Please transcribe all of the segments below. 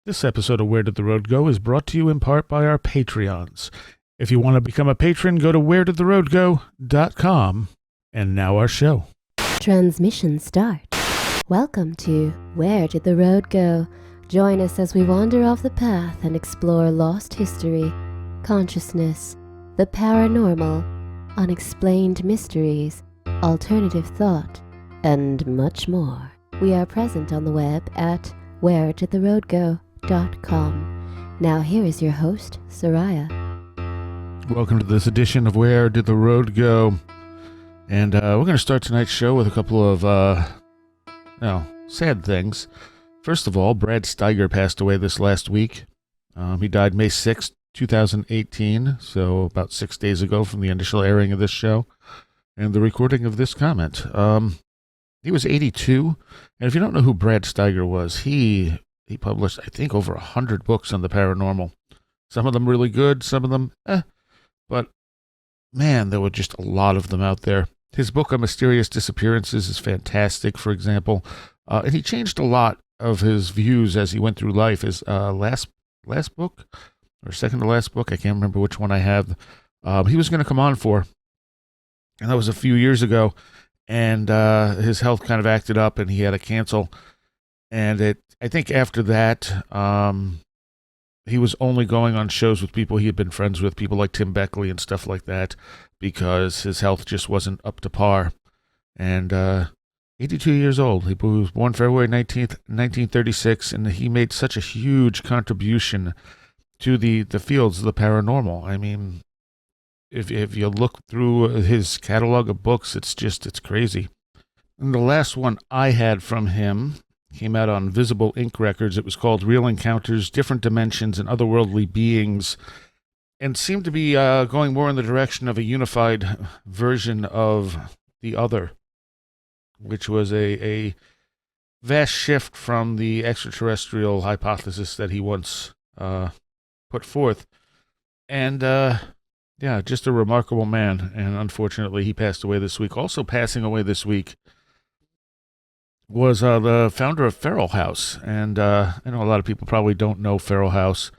This episode of Where Did the Road Go is brought to you in part by our Patreons. If you want to become a patron, go to wheredidtheroadgo.com. And now our show. Transmission start. Welcome to Where Did the Road Go? Join us as we wander off the path and explore lost history, consciousness, the paranormal, unexplained mysteries, alternative thought, and much more. We are present on the web at wheredidtheroadgo.com. Now here is your host, Seriah. Welcome to this edition of Where Did the Road Go? And we're going to start tonight's show with a couple of, sad things. First of all, Brad Steiger passed away this last week. He died May 6th, 2018, so about 6 days ago from the initial airing of this show and the recording of this comment. He was 82, and if you don't know who Brad Steiger was, he published, I think, over 100 books on the paranormal. Some of them really good, some of them, but man, there were just a lot of them out there. His book on mysterious disappearances is fantastic, for example, and he changed a lot of his views as he went through life. His last book, or second to last book, I can't remember which one I have, he was going to come on for, and that was a few years ago, and his health kind of acted up, and he had to cancel, and I think after that, he was only going on shows with people he had been friends with, people like Tim Beckley and stuff like that, because his health just wasn't up to par. And 82 years old. He was born February 19th, 1936, and he made such a huge contribution to the fields of the paranormal. I mean, if you look through his catalog of books, it's crazy. And the last one I had from him came out on Visible Ink Records. It was called Real Encounters, Different Dimensions, and Otherworldly Beings, and seemed to be going more in the direction of a unified version of the other, which was a vast shift from the extraterrestrial hypothesis that he once put forth. And, just a remarkable man, and unfortunately he passed away this week. Also passing away this week was the founder of Feral House, and I know a lot of people probably don't know Feral House.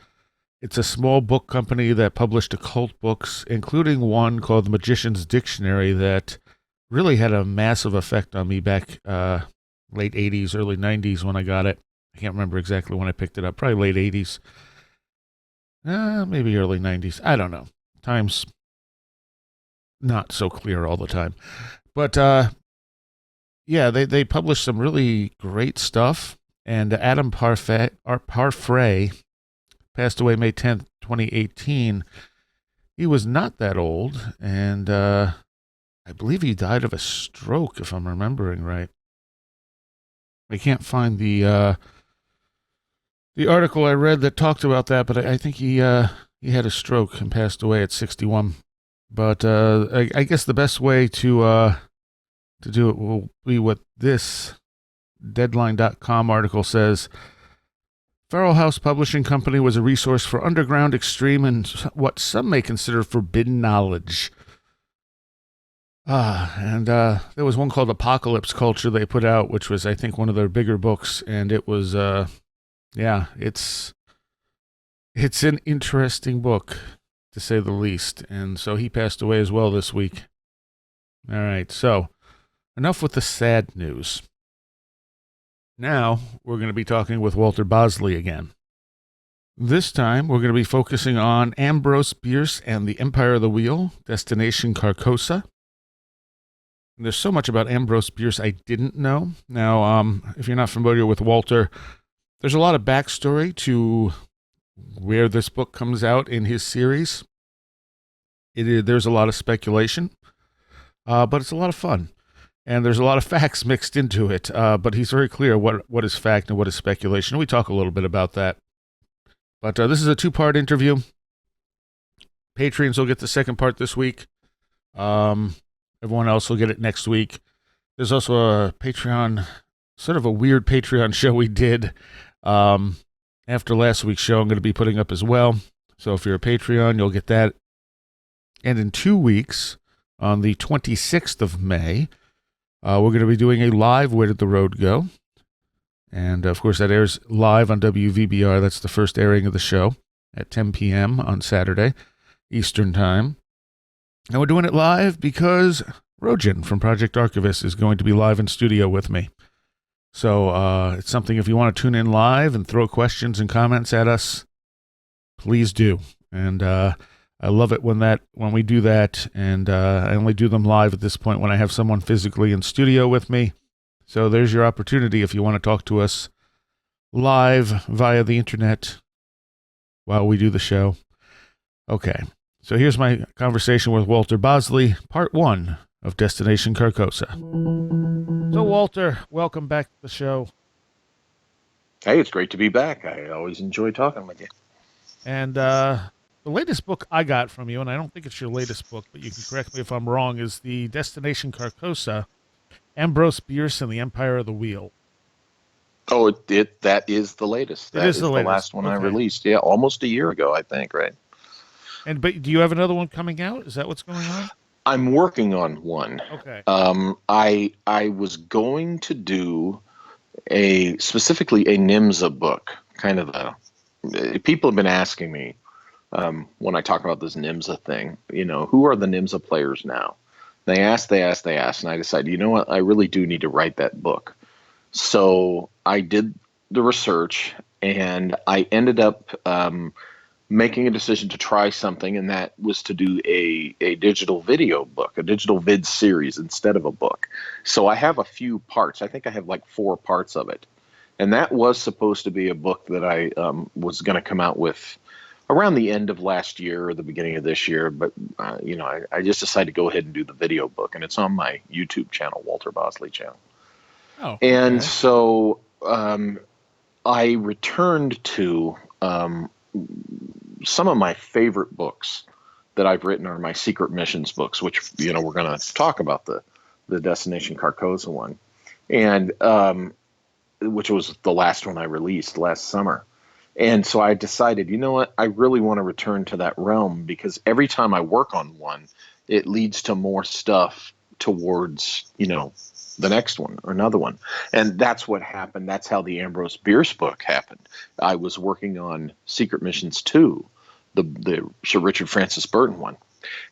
It's a small book company that published occult books, including one called The Magician's Dictionary that really had a massive effect on me back late 80s, early 90s when I got it. I can't remember exactly when I picked it up, probably late 80s. Maybe early 90s. I don't know. Time's not so clear all the time. But they published some really great stuff, and Adam Parfray passed away May 10th, 2018. He was not that old, and I believe he died of a stroke, if I'm remembering right. I can't find the article I read that talked about that, but I think he had a stroke and passed away at 61. But I guess the best way to do it will be what this Deadline.com article says. Feral House Publishing Company was a resource for underground, extreme, and what some may consider forbidden knowledge. And there was one called Apocalypse Culture they put out, which was, I think, one of their bigger books, and it was, it's an interesting book, to say the least, and so he passed away as well this week. All right, so enough with the sad news. Now, we're going to be talking with Walter Bosley again. This time, we're going to be focusing on Ambrose Bierce and the Empire of the Wheel, Destination Carcosa. And there's so much about Ambrose Bierce I didn't know. Now, if you're not familiar with Walter, there's a lot of backstory to where this book comes out in his series. There's a lot of speculation, but it's a lot of fun. And there's a lot of facts mixed into it, but he's very clear what is fact and what is speculation. We talk a little bit about that. But this is a two-part interview. Patreons will get the second part this week. Everyone else will get it next week. There's also a Patreon, sort of a weird Patreon show we did after last week's show. I'm going to be putting up as well. So if you're a Patreon, you'll get that. And in 2 weeks, on the 26th of May, we're going to be doing a live Where Did the Road Go? And, of course, that airs live on WVBR. That's the first airing of the show at 10 p.m. on Saturday, Eastern Time. And we're doing it live because Rojan from Project Archivist is going to be live in studio with me. So it's something, if you want to tune in live and throw questions and comments at us, please do. And I love it when we do that. And I only do them live at this point when I have someone physically in studio with me. So there's your opportunity if you want to talk to us live via the internet while we do the show. Okay, so here's my conversation with Walter Bosley, part 1 of Destination Carcosa. So, Walter, welcome back to the show. Hey, it's great to be back. I always enjoy talking with you. And the latest book I got from you, and I don't think it's your latest book, but you can correct me if I'm wrong, is the Destination Carcosa, Ambrose Bierce and the Empire of the Wheel. Oh, that is the latest. That is the last one I released. Yeah, almost a year ago, I think, right? But do you have another one coming out? Is that what's going on? I'm working on one. Okay. I was going to do specifically a Nimza book, kind of people have been asking me when I talk about this Nimza thing, who are the Nimza players now? They asked, and I decided, you know what, I really do need to write that book. So I did the research, and I ended up making a decision to try something, and that was to do a digital video book, a digital vid series instead of a book. So I have a few parts. I think I have like 4 parts of it. And that was supposed to be a book that I was going to come out with around the end of last year or the beginning of this year. But, I just decided to go ahead and do the video book. And it's on my YouTube channel, Walter Bosley channel. Oh, okay. And so I returned to some of my favorite books that I've written are my secret missions books, which, we're going to talk about the Destination Carcosa one. And which was the last one I released last summer. And so I decided, you know what, I really want to return to that realm, because every time I work on one, it leads to more stuff towards, the next one or another one. And that's what happened. That's how the Ambrose Bierce book happened. I was working on Secret Missions 2, the Sir Richard Francis Burton one,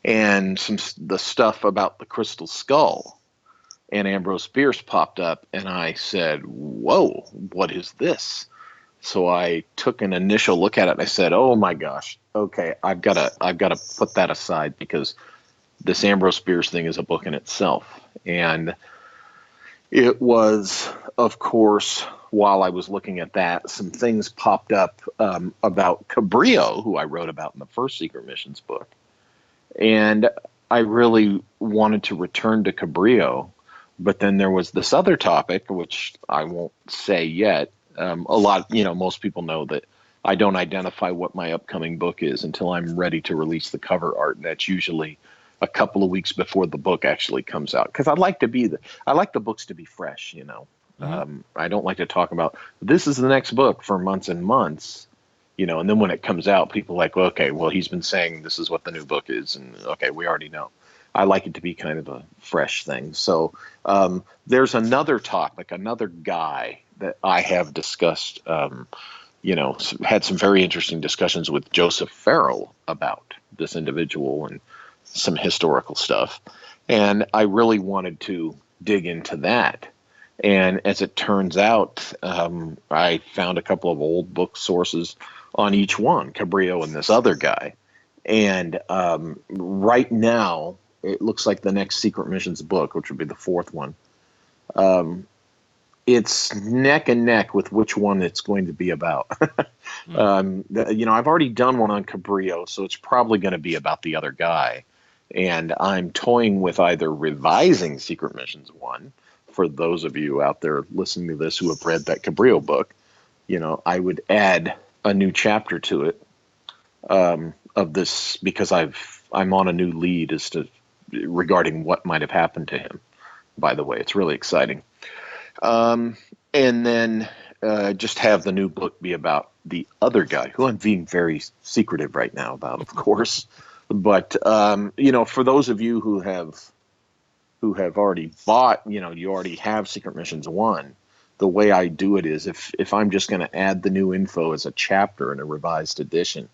and the stuff about the Crystal Skull. And Ambrose Bierce popped up, and I said, whoa, what is this? So I took an initial look at it, and I said, oh my gosh, okay, I've got to put that aside, because this Ambrose Bierce thing is a book in itself. And it was, of course, while I was looking at that, some things popped up about Cabrillo, who I wrote about in the first Secret Missions book. And I really wanted to return to Cabrillo. But then there was this other topic, which I won't say yet. Most people know that I don't identify what my upcoming book is until I'm ready to release the cover art. And that's usually a couple of weeks before the book actually comes out. Because I like the books to be fresh, Mm-hmm. I don't like to talk about, this is the next book for months and months, and then when it comes out, people are like, well, okay, well, he's been saying this is what the new book is. And okay, we already know. I like it to be kind of a fresh thing. So there's another topic, another guy that I have discussed, had some very interesting discussions with Joseph Farrell about this individual and some historical stuff. And I really wanted to dig into that. And as it turns out, I found a couple of old book sources on each one, Cabrillo and this other guy. And right now, it looks like the next Secret Missions book, which would be the 4th one, it's neck and neck with which one it's going to be about. I've already done one on Cabrillo, so it's probably going to be about the other guy. And I'm toying with either revising Secret Missions 1, for those of you out there listening to this who have read that Cabrillo book, I would add a new chapter to it of this, because I'm on a new lead as to regarding what might have happened to him. By the way, it's really exciting. And then just have the new book be about the other guy, who I'm being very secretive right now about, of course. But for those of you who have already bought, you already have Secret Missions 1, the way I do it is if I'm just going to add the new info as a chapter in a revised edition,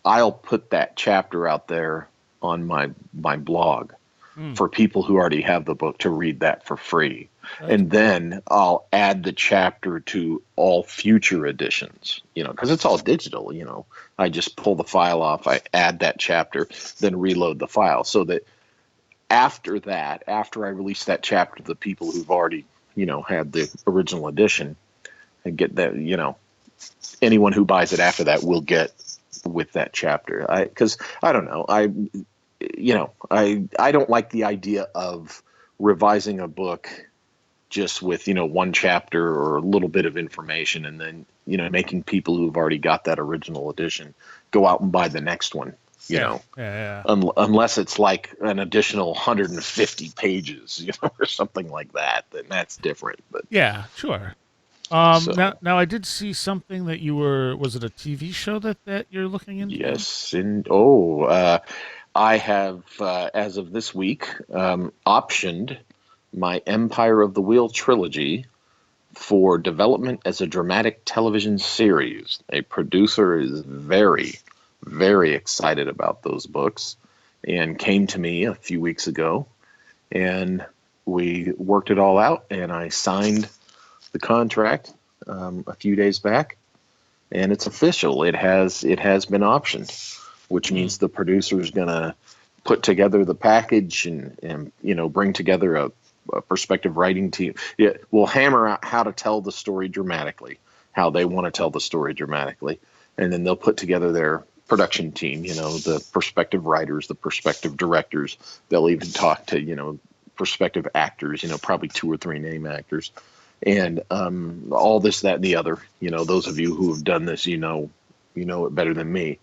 I'll put that chapter out there on my blog for people who already have the book to read that for free. And then I'll add the chapter to all future editions, because it's all digital, I just pull the file off, I add that chapter, then reload the file, so that after I release that chapter to the people who've already, had the original edition, and get that, anyone who buys it after that will get with that chapter. Because I don't know, I don't like the idea of revising a book just with, one chapter or a little bit of information, and then, making people who've already got that original edition go out and buy the next one, unless it's like an additional 150 pages, or something like that, then that's different. But yeah, sure. Now I did see something that was it a TV show that you're looking into? Yes. I have, as of this week, optioned my Empire of the Wheel trilogy for development as a dramatic television series. A producer is very, very excited about those books and came to me a few weeks ago, and we worked it all out, and I signed the contract a few days back, and it's official. It has been optioned, which means the producer is going to put together the package and bring together a prospective writing team. Yeah, we'll hammer out how to tell the story dramatically, how they want to tell the story dramatically, and then they'll put together their production team, the prospective writers, the prospective directors. They'll even talk to, prospective actors, probably 2 or 3 name actors, and all this, that, and the other. Those of you who have done this, you know it better than me.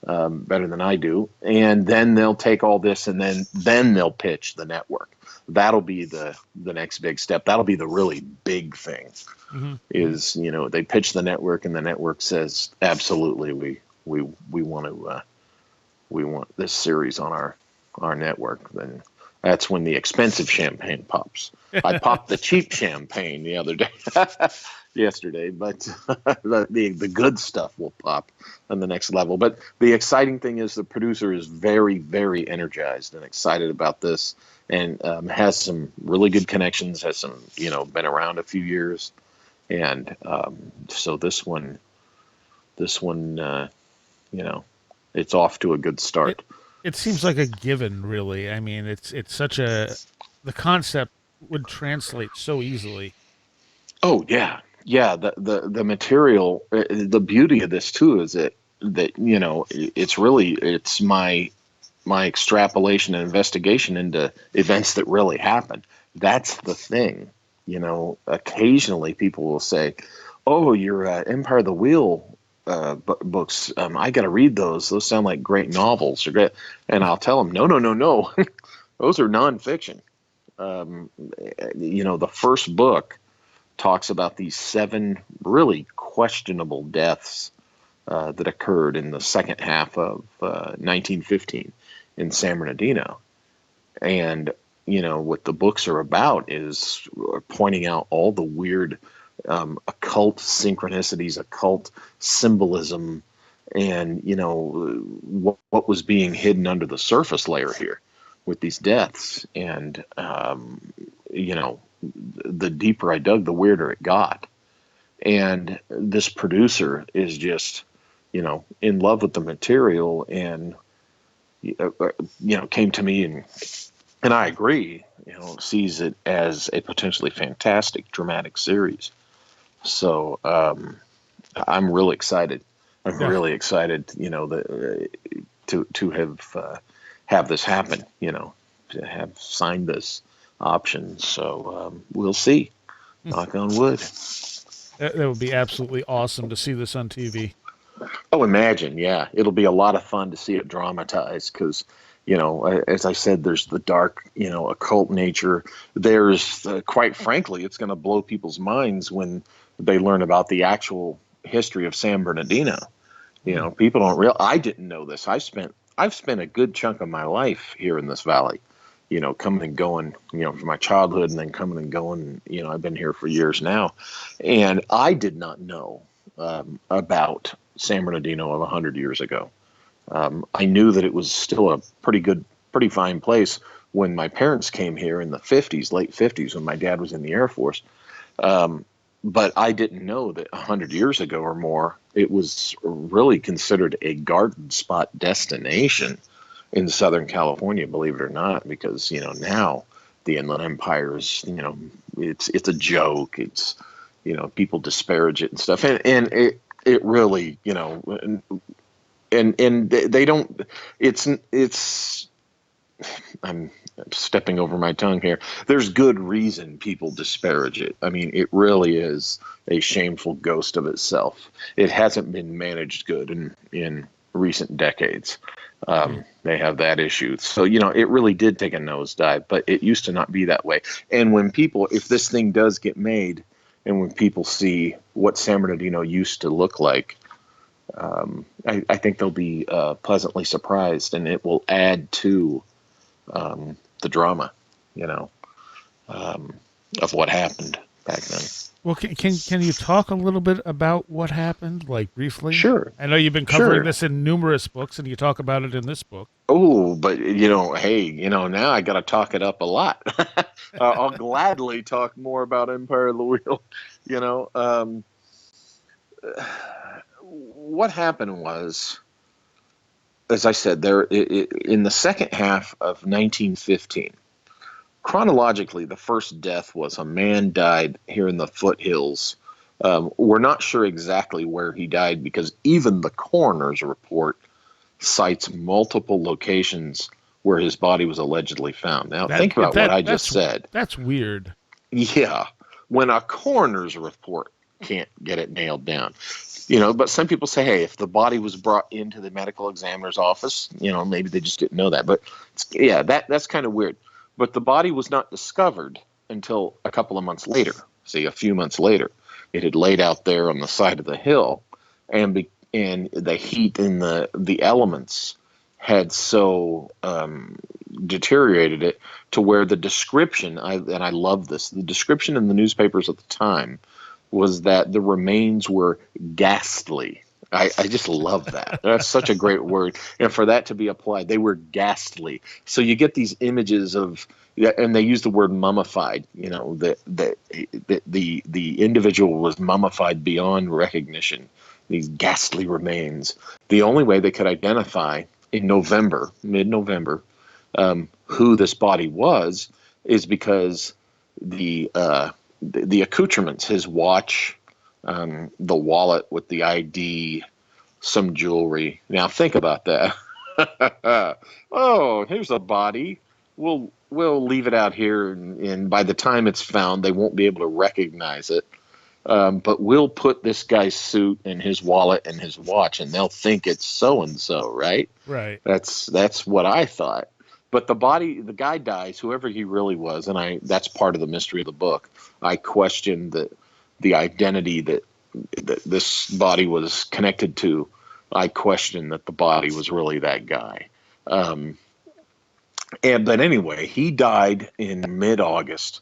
Better than I do. And then they'll take all this, and then they'll pitch the network. That'll be the next big step. That'll be the really big thing. Is, they pitch the network, and the network says, absolutely, we want this series on our network. Then that's when the expensive champagne pops. I popped the cheap champagne the other day. Yesterday, but the good stuff will pop on the next level. But the exciting thing is the producer is very, very energized and excited about this, and has some really good connections, has some, been around a few years. And so this one, it's off to a good start. It seems like a given, really. I mean, it's such the concept would translate so easily. Oh, yeah. Yeah, the material, the beauty of this too is that it's my extrapolation and investigation into events that really happen. That's the thing. Occasionally people will say, "Oh, your Empire of the Wheel books. I got to read those. Those sound like great novels." Or great. And I'll tell them, no, those are nonfiction. The first book talks about these 7 really questionable deaths that occurred in the second half of 1915 in San Bernardino. And, what the books are about is pointing out all the weird occult synchronicities, occult symbolism, and, what was being hidden under the surface layer here with these deaths. And, the deeper I dug, the weirder it got. And this producer is just, in love with the material, and, came to me and I agree, sees it as a potentially fantastic dramatic series. So I'm really excited. I'm really excited, to have this happen, to have signed this option. So we'll see. Knock on wood. That would be absolutely awesome to see this on TV. Oh, imagine. Yeah. It'll be a lot of fun to see it dramatized because, as I said, there's the dark, occult nature. There's, quite frankly, it's going to blow people's minds when they learn about the actual history of San Bernardino. People don't I didn't know this. I've spent a good chunk of my life here in this valley. coming and going, from my childhood and then coming and going. I've been here for years now, and I did not know about San Bernardino of 100 years ago. I knew that it was still a pretty fine place when my parents came here in the 50s, late 50s, when my dad was in the Air Force. But I didn't know that 100 years ago or more, it was really considered a garden spot destination in Southern California, believe it or not, because, now the Inland Empire is, it's a joke. It's, people disparage it and stuff. And it really, and they don't, it's, I'm stepping over my tongue here. There's good reason people disparage it. I mean, it really is a shameful ghost of itself. It hasn't been managed good in recent decades. They have that issue. So, it really did take a nosedive, but it used to not be that way. And when people, if this thing does get made, and when people see what San Bernardino used to look like, I think they'll be pleasantly surprised, and it will add to the drama, of what happened back then. Well, can you talk a little bit about what happened, like briefly? Sure. I know you've been covering this in numerous books, and you talk about it in this book. Oh, but hey, now I got to talk it up a lot. I'll gladly talk more about Empire of the Wheel. What happened was, as I said, in the second half of 1915, chronologically, the first death was a man died here in the foothills. We're not sure exactly where he died because even the coroner's report cites multiple locations where his body was allegedly found. Now, think about what I just said. That's weird. Yeah. When a coroner's report can't get it nailed down. But some people say, hey, if the body was brought into the medical examiner's office, maybe they just didn't know that. But that's kind of weird. But the body was not discovered until a couple of months later, say a few months later. It had laid out there on the side of the hill, and the heat and the elements had so deteriorated it to where the description, and I love this, the description in the newspapers at the time was that the remains were ghastly. I just love that. That's such a great word. And for that to be applied, they were ghastly. So you get these images of, and they use the word mummified, the individual was mummified beyond recognition, these ghastly remains. The only way they could identify in mid-November, who this body was is because the accoutrements, his watch, the wallet with the ID, some jewelry. Now think about that. Oh, here's a body. We'll leave it out here, and by the time it's found, they won't be able to recognize it. But we'll put this guy's suit and his wallet and his watch, and they'll think it's so and so, right? Right. That's what I thought. But the guy dies, whoever he really was, and that's part of the mystery of the book. I questioned the identity that this body was connected to. I questioned that the body was really that guy. But anyway, he died in mid-August,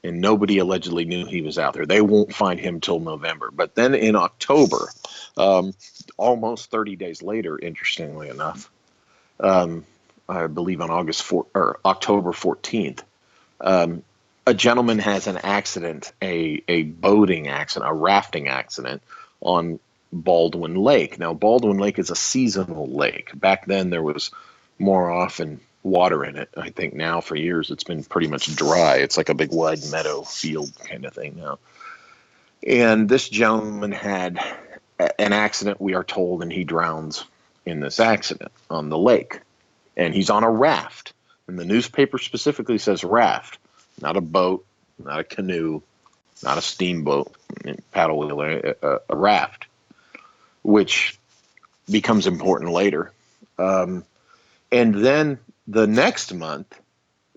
and nobody allegedly knew he was out there. They won't find him till November. But then in October, almost 30 days later, interestingly enough, I believe on October 14th, a gentleman has an accident, a boating accident, a rafting accident on Baldwin Lake. Now, Baldwin Lake is a seasonal lake. Back then, there was more often water in it. I think now for years it's been pretty much dry. It's like a big wide meadow field kind of thing now. And this gentleman had an accident, we are told, and he drowns in this accident on the lake. And he's on a raft. And the newspaper specifically says raft, not a boat, not a canoe, not a steamboat, paddle wheel, a raft, which becomes important later. And then the next month,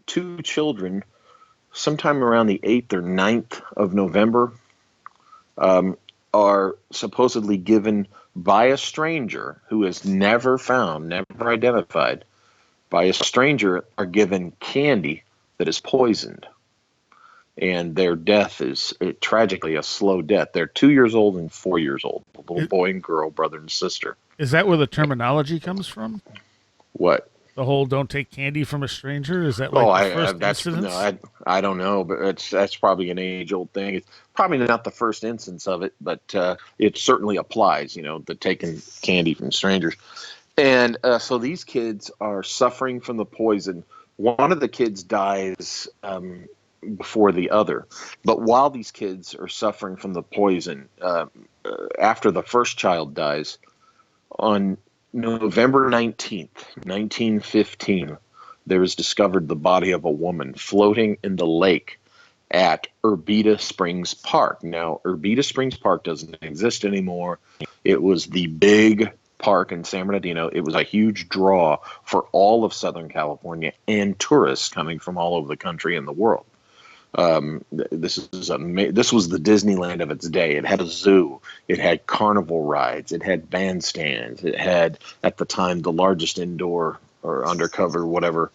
2 children, sometime around the 8th or 9th of November, are supposedly given by a stranger who is never found, never identified, by a stranger are given candy that is poisoned. And their death is tragically a slow death. They're 2 years old and 4 years old, a little boy and girl, brother and sister. Is that where the terminology comes from? What? The whole "don't take candy from a stranger"? Is that Oh, like the I first that's no, incidence? I don't know, but that's probably an age old thing. It's probably not the first instance of it, but it certainly applies. The taking candy from strangers, and so these kids are suffering from the poison. One of the kids dies before the other, but while these kids are suffering from the poison, after the first child dies, on November 19th, 1915, there is discovered the body of a woman floating in the lake at Urbita Springs Park. Now, Urbita Springs Park doesn't exist anymore. It was the big park in San Bernardino. It was a huge draw for all of Southern California and tourists coming from all over the country and the world. This was the Disneyland of its day. It had a zoo. It had carnival rides. It had bandstands. It had, at the time, the largest indoor or undercover, whatever,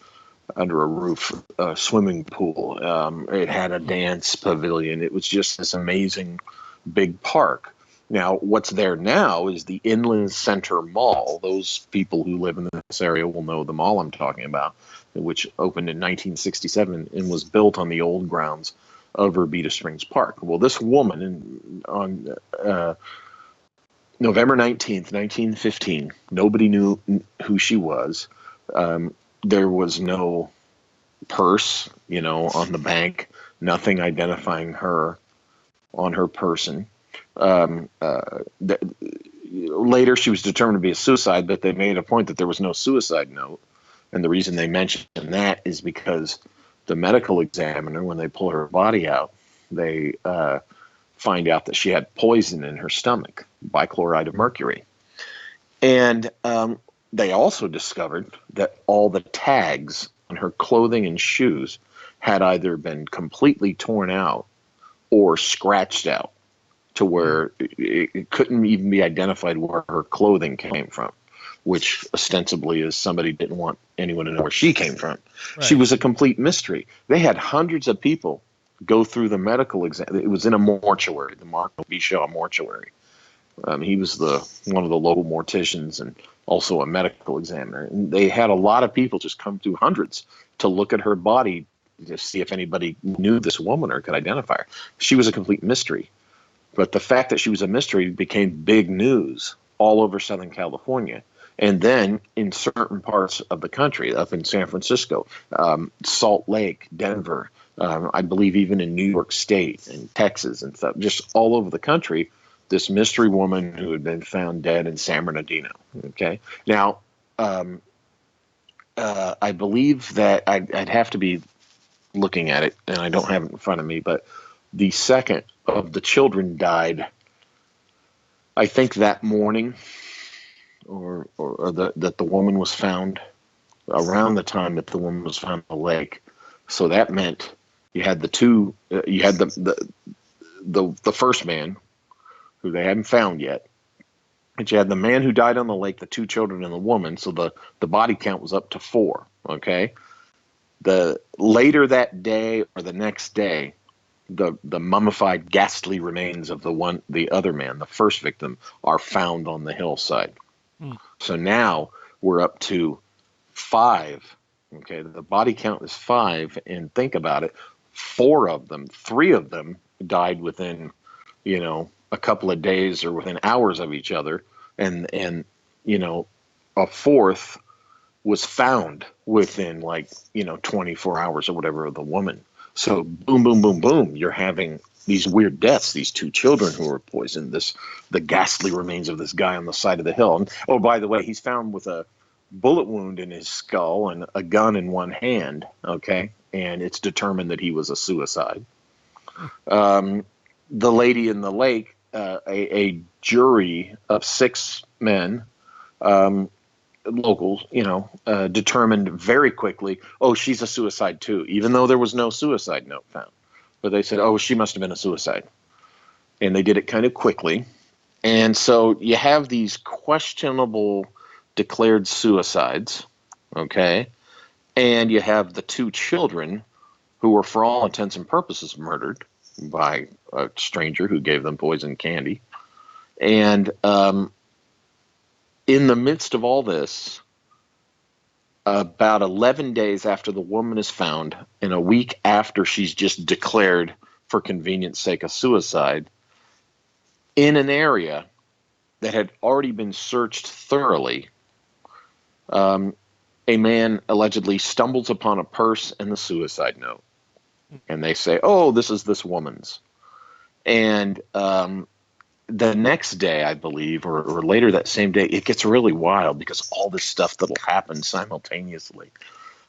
under a roof, swimming pool. It had a dance pavilion. It was just this amazing big park. Now, what's there now is the Inland Center Mall. Those people who live in this area will know the mall I'm talking about, which opened in 1967 and was built on the old grounds of Urbita Springs Park. Well, this woman on November 19th, 1915, nobody knew who she was. There was no purse, on the bank, nothing identifying her on her person. Later, she was determined to be a suicide, but they made a point that there was no suicide note. And the reason they mentioned that is because the medical examiner, when they pull her body out, they find out that she had poison in her stomach, bichloride of mercury. And they also discovered that all the tags on her clothing and shoes had either been completely torn out or scratched out to where it couldn't even be identified where her clothing came from, which ostensibly is somebody didn't want anyone to know where she came from. Right. She was a complete mystery. They had hundreds of people go through the medical exam. It was in a mortuary, the Marco B. Shaw mortuary. He was one of the local morticians and also a medical examiner. And they had a lot of people just come through, hundreds, to look at her body to see if anybody knew this woman or could identify her. She was a complete mystery. But the fact that she was a mystery became big news all over Southern California. And then in certain parts of the country, up in San Francisco, Salt Lake, Denver, I believe even in New York State and Texas and stuff, just all over the country, this mystery woman who had been found dead in San Bernardino. Okay. Now, I believe that I'd have to be looking at it, and I don't have it in front of me, but the second of the children died, I think that morning, or that the woman was found around the time that the woman was found in the lake. So that meant you had the first man who they hadn't found yet, but you had the man who died on the lake, the two children, and the woman. So the body count was up to 4. Okay. The later that day or the next day, the mummified, ghastly remains of the other man, the first victim, are found on the hillside. So now we're up to 5. Okay, the body count is 5, and think about it: 3 of them died within, a couple of days or within hours of each other, and a fourth was found within 24 hours or whatever of the woman. So boom, boom, boom, boom, you're having these weird deaths, these 2 children who were poisoned, the ghastly remains of this guy on the side of the hill. And, oh, by the way, he's found with a bullet wound in his skull and a gun in one hand, okay? And it's determined that he was a suicide. The lady in the lake, a jury of 6 men, locals, determined very quickly, oh, she's a suicide too, even though there was no suicide note found. But they said, oh, she must have been a suicide. And they did it kind of quickly. And so you have these questionable declared suicides, okay? And you have the two children who were, for all intents and purposes, murdered by a stranger who gave them poison candy. And in the midst of all this, about 11 days after the woman is found, and a week after she's just declared, for convenience sake, a suicide, in an area that had already been searched thoroughly, a man allegedly stumbles upon a purse and the suicide note. And they say, oh, this is this woman's. And the next day, I believe, or later that same day, it gets really wild because all this stuff that'll happen simultaneously.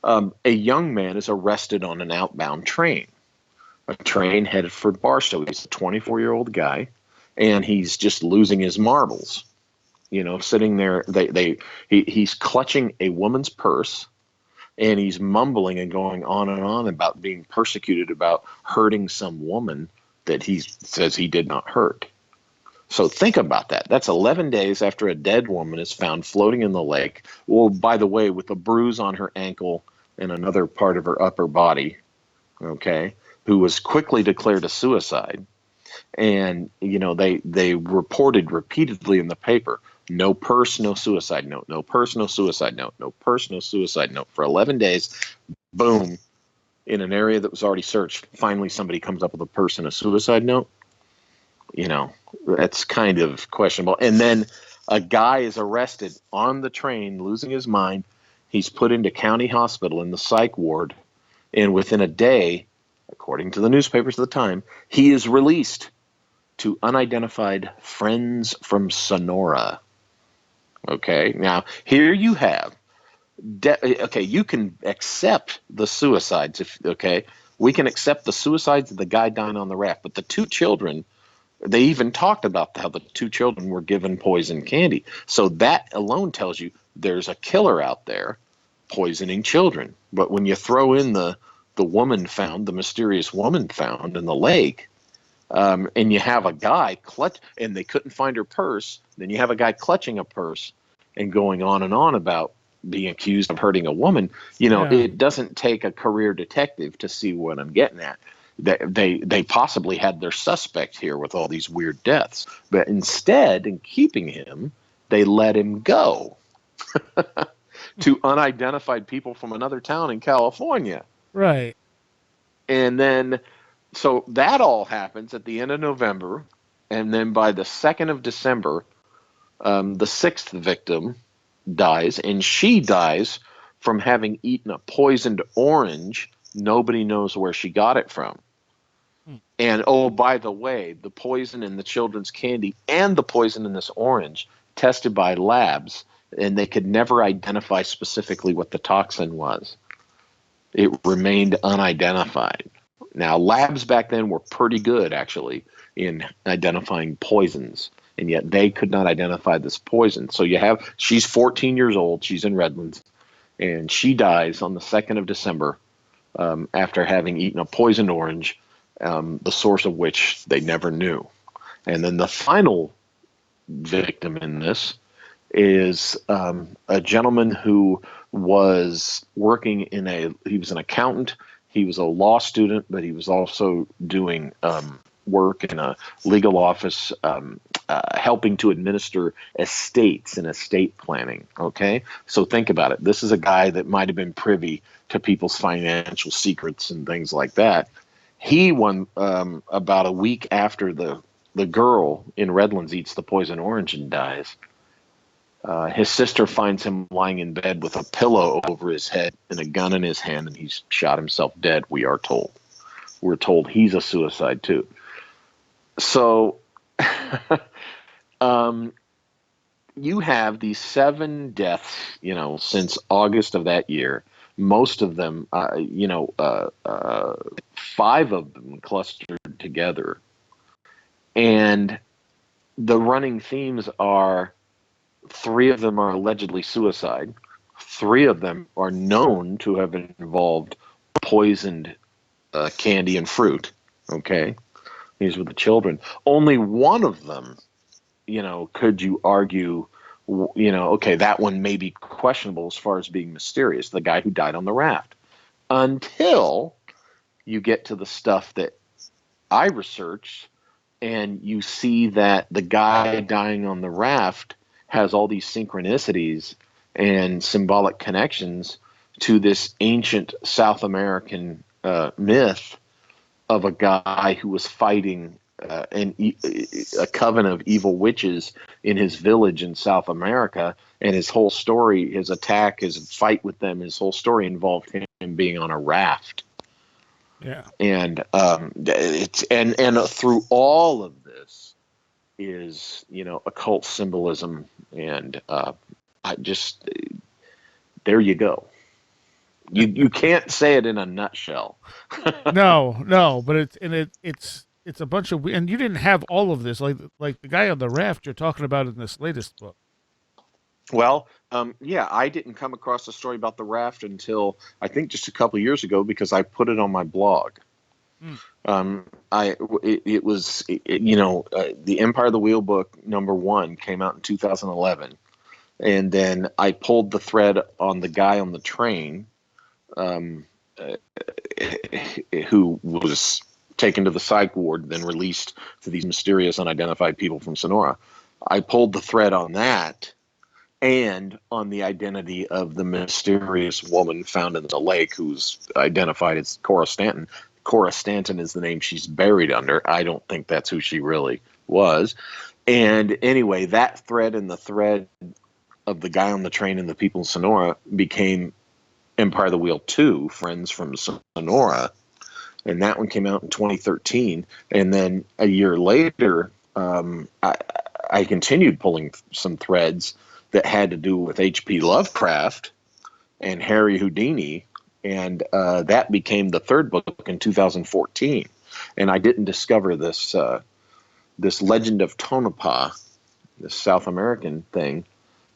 A young man is arrested on an outbound train, a train headed for Barstow. He's a 24-year-old guy, and he's just losing his marbles. You know, sitting there, he's clutching a woman's purse, and he's mumbling and going on and on about being persecuted, about hurting some woman that he says he did not hurt. So think about that. That's 11 days after a dead woman is found floating in the lake. Well, by the way, with a bruise on her ankle and another part of her upper body, okay, who was quickly declared a suicide. And, you know, they reported repeatedly in the paper, no purse, no suicide note, no purse, no suicide note, no purse, no suicide note. For 11 days, boom, in an area that was already searched, finally somebody comes up with a purse and a suicide note. You know, that's kind of questionable. And then a guy is arrested on the train, losing his mind. He's put into county hospital in the psych ward. And within a day, according to the newspapers at the time, he is released to unidentified friends from Sonora. Okay, now here you have, okay, you can accept the suicides. We can accept the suicides of the guy dying on the raft, but the two children, they even talked about how the two children were given poison candy. So that alone tells you there's a killer out there poisoning children. But when you throw in the woman found, the mysterious woman found in the lake, and you have a guy and they couldn't find her purse, then you have a guy clutching a purse and going on and on about being accused of hurting a woman. You know, It doesn't take a career detective to see what I'm getting at. They possibly had their suspect here with all these weird deaths, but instead, in keeping him, they let him go to unidentified people from another town in California. Right. And then, so that all happens at the end of November, and then by the 2nd of December, the sixth victim dies, and she dies from having eaten a poisoned orange. Nobody knows where she got it from. And, oh, by the way, the poison in the children's candy and the poison in this orange tested by labs, and they could never identify specifically what the toxin was. It remained unidentified. Now, labs back then were pretty good, actually, in identifying poisons, and yet they could not identify this poison. So she's 14 years old, she's in Redlands, and she dies on the 2nd of December after having eaten a poisoned orange, the source of which they never knew. And then the final victim in this is a gentleman who was working he was an accountant, he was a law student, but he was also doing work in a legal office, helping to administer estates and estate planning. Okay, so think about it. This is a guy that might have been privy to people's financial secrets and things like that. He about a week after the girl in Redlands eats the poison orange and dies. His sister finds him lying in bed with a pillow over his head and a gun in his hand, and he's shot himself dead, we are told. We're told he's a suicide too. So you have these 7 deaths, since August of that year. Most of them, 5 of them clustered together. And the running themes are 3 of them are allegedly suicide. 3 of them are known to have involved poisoned candy and fruit. Okay. These were the children. Only one of them, could you argue, Okay, that one may be questionable as far as being mysterious, the guy who died on the raft, until you get to the stuff that I researched, and you see that the guy dying on the raft has all these synchronicities and symbolic connections to this ancient South American myth of a guy who was fighting a coven of evil witches in his village in South America, and his whole story, his attack, his fight with them, his whole story involved him being on a raft. Yeah. And it's and through all of this is occult symbolism, and I just there you go. You can't say it in a nutshell. No, but it's a bunch of, and you didn't have all of this, like the guy on the raft you're talking about in this latest book. Well, yeah, I didn't come across a story about the raft until I think just a couple of years ago, because I put it on my blog. Hmm. It was the Empire of the Wheel book #1 came out in 2011, and then I pulled the thread on the guy on the train, who was taken to the psych ward, then released to these mysterious unidentified people from Sonora. I pulled the thread on that, and on the identity of the mysterious woman found in the lake, who's identified as Cora Stanton. Cora Stanton is the name she's buried under. I don't think that's who she really was. And anyway, that thread and the thread of the guy on the train and the people in Sonora became Empire of the Wheel 2, Friends from Sonora. And that one came out in 2013. And then a year later, I continued pulling some threads that had to do with H.P. Lovecraft and Harry Houdini, and that became the third book in 2014. And I didn't discover this Legend of Tonopah, this South American thing,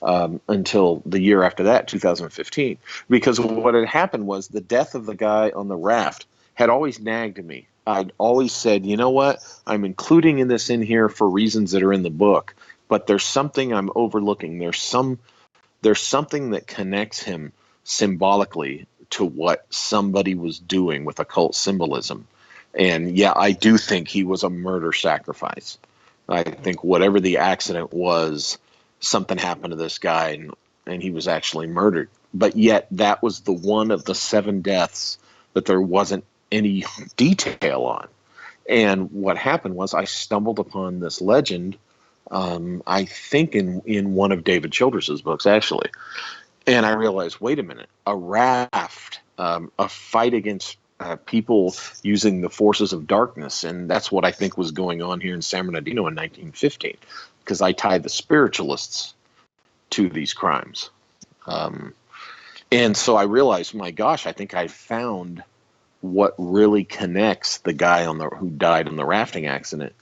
until the year after that, 2015. Because what had happened was the death of the guy on the raft had always nagged me. I'd always said, you know what, I'm including this in here for reasons that are in the book, but there's something I'm overlooking. There's something that connects him symbolically to what somebody was doing with occult symbolism. And yeah, I do think he was a murder sacrifice. I think whatever the accident was, something happened to this guy, and he was actually murdered. But yet that was the one of the 7 deaths that there wasn't any detail on. And what happened was I stumbled upon this legend, I think in one of David Childress's books, actually. And I realized, wait a minute, a raft, a fight against people using the forces of darkness. And that's what I think was going on here in San Bernardino in 1915, because I tied the spiritualists to these crimes. And so I realized, my gosh, I think I found what really connects the guy who died in the rafting accident.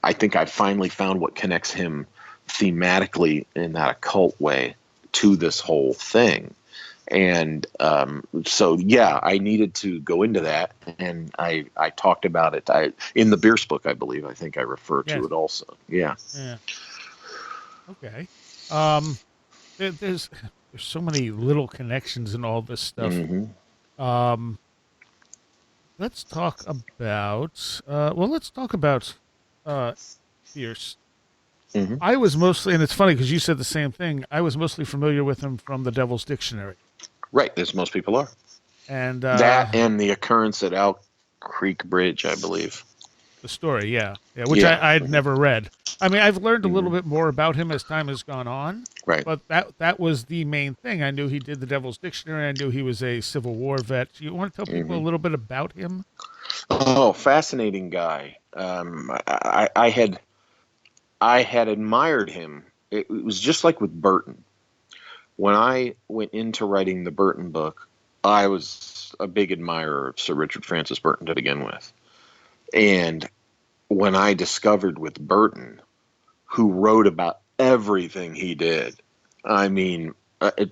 I think I finally found what connects him thematically in that occult way to this whole thing. And so, yeah, I needed to go into that, and I talked about it in the Bierce book, I believe. I think I refer to it also. Yeah. Yeah. Okay. There's so many little connections in all this stuff. Mm-hmm. Let's talk about Bierce. Mm-hmm. I was mostly, and it's funny because you said the same thing, I was mostly familiar with him from the Devil's Dictionary. Right, as most people are. And that and the occurrence at Owl Creek Bridge, I believe. The story, yeah, which I'd never read. I mean, I've learned a little bit more about him as time has gone on. Right. But that was the main thing. I knew he did the Devil's Dictionary. I knew he was a Civil War vet. You want to tell people a little bit about him? Oh, fascinating guy. I had admired him. It was just like with Burton. When I went into writing the Burton book, I was a big admirer of Sir Richard Francis Burton to begin with. And when I discovered with Burton, who wrote about everything he did, I mean, ad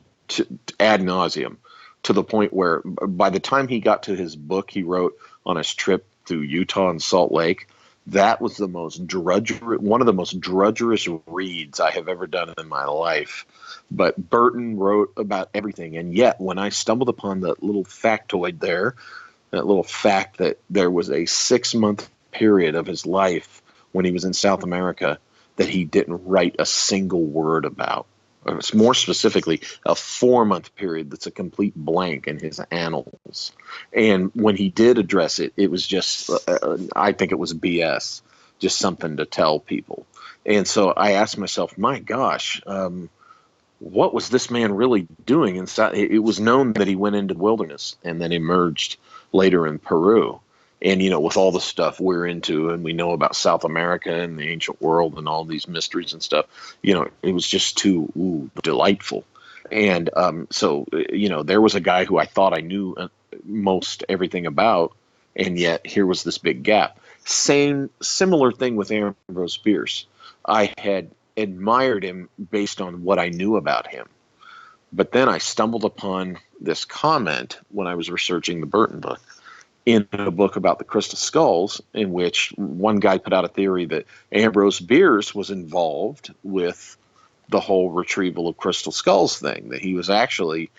nauseum, to the point where by the time he got to his book he wrote on his trip through Utah and Salt Lake, That was one of the most drudgerous reads I have ever done in my life. But Burton wrote about everything. And yet, when I stumbled upon that little factoid there, that little fact that there was a 6-month period of his life when he was in South America that he didn't write a single word about. It's more specifically a 4-month period that's a complete blank in his annals. And when he did address it, it was just, I think it was BS, just something to tell people. And so I asked myself, my gosh, what was this man really doing inside? It was known that he went into the wilderness and then emerged later in Peru. And, with all the stuff we're into and we know about South America and the ancient world and all these mysteries and stuff, it was just too delightful. And so, there was a guy who I thought I knew most everything about, and yet here was this big gap. Similar thing with Ambrose Bierce. I had admired him based on what I knew about him. But then I stumbled upon this comment when I was researching the Burton book, in a book about the crystal skulls, in which one guy put out a theory that Ambrose Bierce was involved with the whole retrieval of crystal skulls thing, that he was actually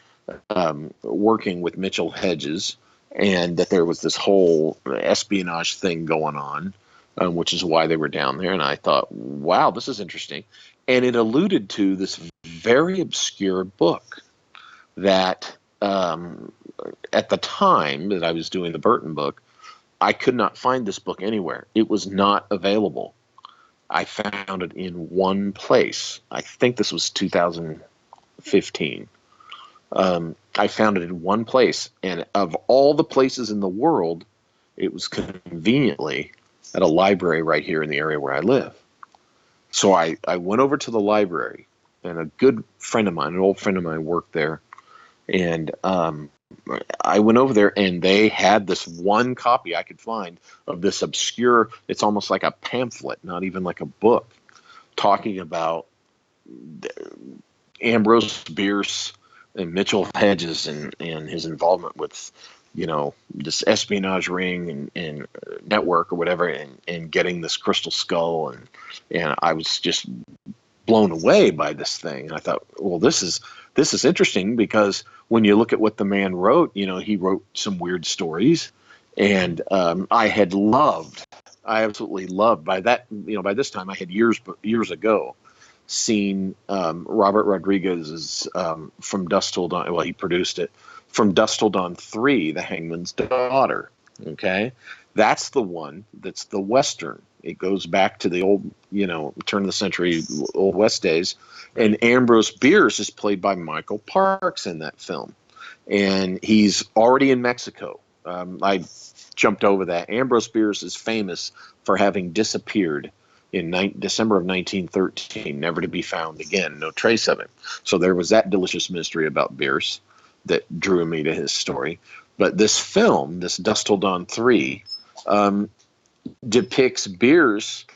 working with Mitchell Hedges, and that there was this whole espionage thing going on, which is why they were down there. And I thought, wow, this is interesting. And it alluded to this very obscure book that at the time that I was doing the Burton book, I could not find this book anywhere. It was not available. I found it in one place. I think this was 2015. I found it in one place, and of all the places in the world, it was conveniently at a library right here in the area where I live. So I went over to the library, and a good friend of mine, an old friend of mine, worked there. And I went over there, and they had this one copy I could find of this obscure, it's almost like a pamphlet, not even like a book, talking about Ambrose Bierce and Mitchell Hedges and his involvement with, this espionage ring and network or whatever, and getting this crystal skull. And I was just blown away by this thing. And I thought, well, this is interesting, because when you look at what the man wrote, he wrote some weird stories, and I absolutely loved by that, by this time I had years ago seen Robert Rodriguez's From Dusk Till Dawn. Well, he produced it, From Dusk Till Dawn 3, The Hangman's Daughter. Okay. That's the one that's the Western. It goes back to the old, turn of the century, Old West days. And Ambrose Bierce is played by Michael Parks in that film. And he's already in Mexico. I jumped over that. Ambrose Bierce is famous for having disappeared in December of 1913, never to be found again, no trace of him. So there was that delicious mystery about Bierce that drew me to his story. But this film, this Dusk Till Dawn 3, depicts Bierce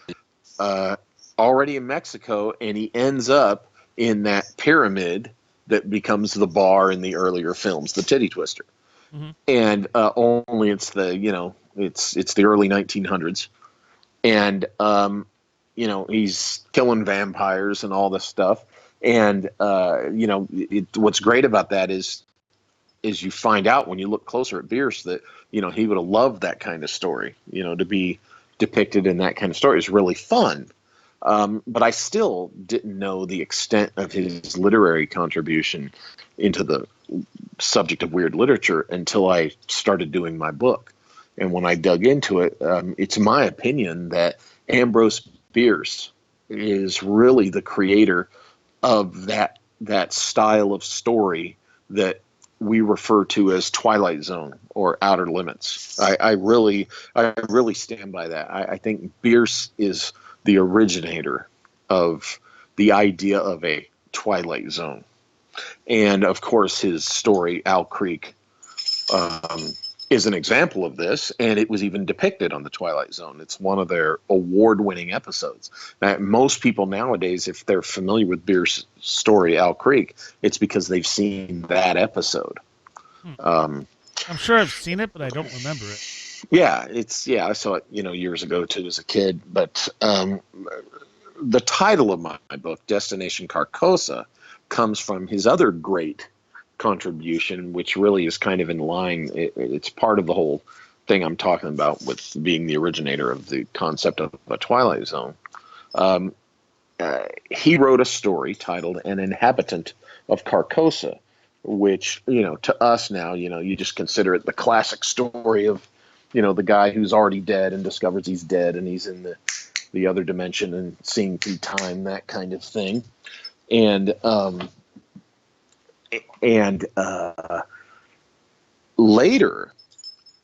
already in Mexico, and he ends up in that pyramid that becomes the bar in the earlier films, the Titty Twister. Mm-hmm. And only it's the it's the early 1900s, and he's killing vampires and all this stuff. And what's great about that is you find out when you look closer at Bierce that he would have loved that kind of story. To be depicted in that kind of story is really fun. But I still didn't know the extent of his literary contribution into the subject of weird literature until I started doing my book. And when I dug into it, it's my opinion that Ambrose Bierce is really the creator of that style of story that we refer to as Twilight Zone or Outer Limits. I really stand by that. I think Bierce is the originator of the idea of a Twilight Zone. And of course, his story, Owl Creek, is an example of this, and it was even depicted on the Twilight Zone. It's one of their award-winning episodes. Now, most people nowadays, if they're familiar with Bierce's story, Owl Creek, it's because they've seen that episode. I'm sure I've seen it, but I don't remember it. Yeah, I saw it, years ago too as a kid. But the title of my book, Destination Carcosa, comes from his other great contribution, which really is kind of in line. It's part of the whole thing I'm talking about with being the originator of the concept of a Twilight Zone. Um, he wrote a story titled An Inhabitant of Carcosa, which, to us now, you just consider it the classic story of, the guy who's already dead and discovers he's dead and he's in the other dimension and seeing through time, that kind of thing. And later,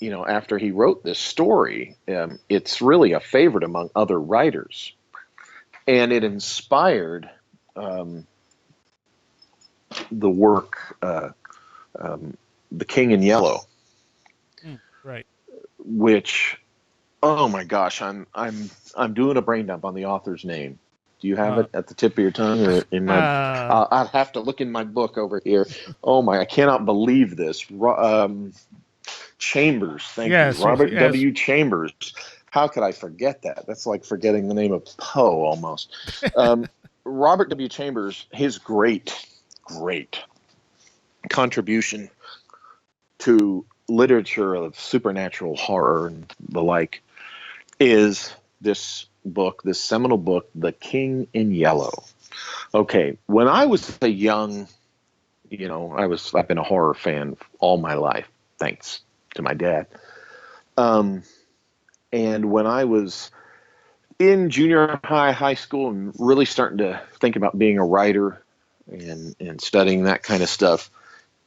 after he wrote this story, it's really a favorite among other writers, and it inspired the work, The King in Yellow, Right. which, oh my gosh, I'm doing a brain dump on the author's name. Do you have it at the tip of your tongue or in my? I'd have to look in my book over here. Oh my! I cannot believe this. Chambers, thank you, Robert W. Chambers. How could I forget that? That's like forgetting the name of Poe almost. Robert W. Chambers, his great contribution to literature of supernatural horror and the like is this book, this seminal book, The King in Yellow. Okay, when I was a young, I've been a horror fan all my life, thanks to my dad. And when I was in junior high, high school, and really starting to think about being a writer and studying that kind of stuff,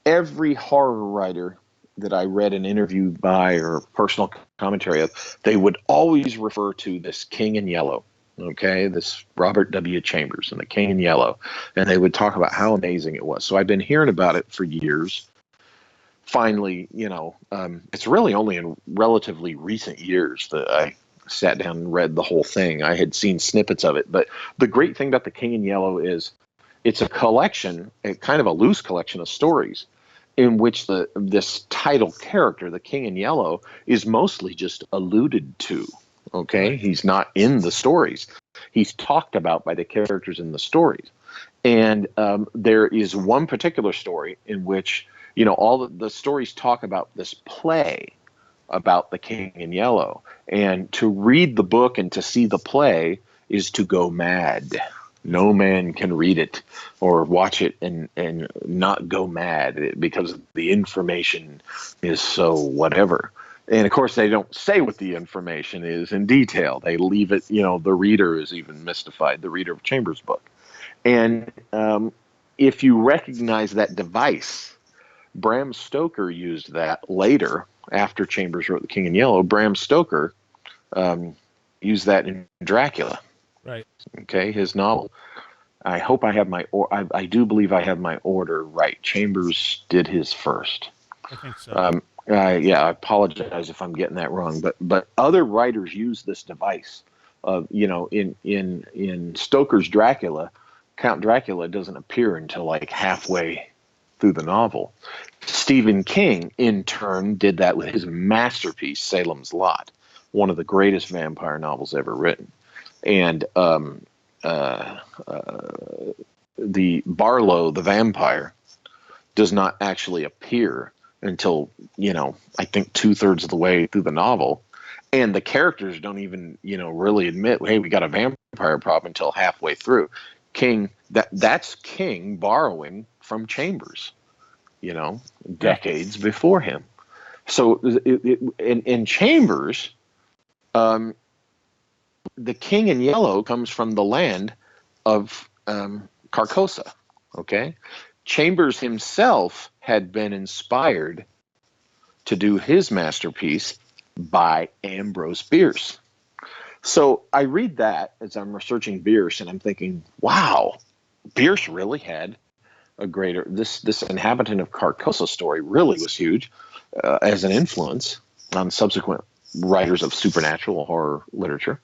every horror writer that I read an interview by or personal commentary of, they would always refer to this King in Yellow, okay, this Robert W. Chambers and the King in Yellow, and they would talk about how amazing it was. So I've been hearing about it for years. Finally, it's really only in relatively recent years that I sat down and read the whole thing. I had seen snippets of it, but the great thing about The King in Yellow is it's a collection, a kind of a loose collection of stories in which this title character, the King in Yellow, is mostly just alluded to. Okay, right. He's not in the stories. He's talked about by the characters in the stories. And there is one particular story in which, all the stories talk about this play about the King in Yellow. And to read the book and to see the play is to go mad. No man can read it or watch it and not go mad because the information is so whatever. And of course, they don't say what the information is in detail. They leave it, the reader is even mystified, the reader of Chambers' book. And if you recognize that device, Bram Stoker used that later after Chambers wrote The King in Yellow. Bram Stoker used that in Dracula. Right. Okay, his novel. I hope I have I do believe I have my order right. Chambers did his first. I think so. I apologize if I'm getting that wrong, but other writers use this device. In Stoker's Dracula, Count Dracula doesn't appear until like halfway through the novel. Stephen King, in turn, did that with his masterpiece, Salem's Lot, one of the greatest vampire novels ever written. And the Barlow, the vampire, does not actually appear until, I think 2/3 of the way through the novel. And the characters don't even, really admit, hey, we got a vampire problem until halfway through. King, that's King borrowing from Chambers, decades before him. So in Chambers, the King in Yellow comes from the land of Carcosa, okay? Chambers himself had been inspired to do his masterpiece by Ambrose Bierce. So I read that as I'm researching Bierce, and I'm thinking, wow, Bierce really had a greater, this Inhabitant of Carcosa story really was huge as an influence on subsequent writers of supernatural horror literature.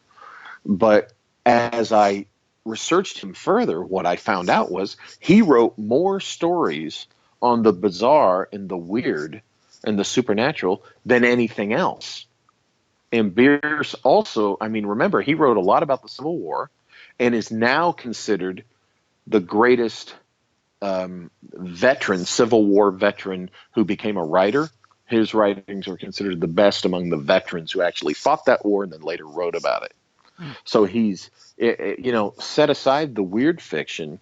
But as I researched him further, what I found out was he wrote more stories on the bizarre and the weird and the supernatural than anything else. And Bierce also, I mean, remember, he wrote a lot about the Civil War and is now considered the greatest veteran, Civil War veteran who became a writer. His writings are considered the best among the veterans who actually fought that war and then later wrote about it. So he's, set aside the weird fiction,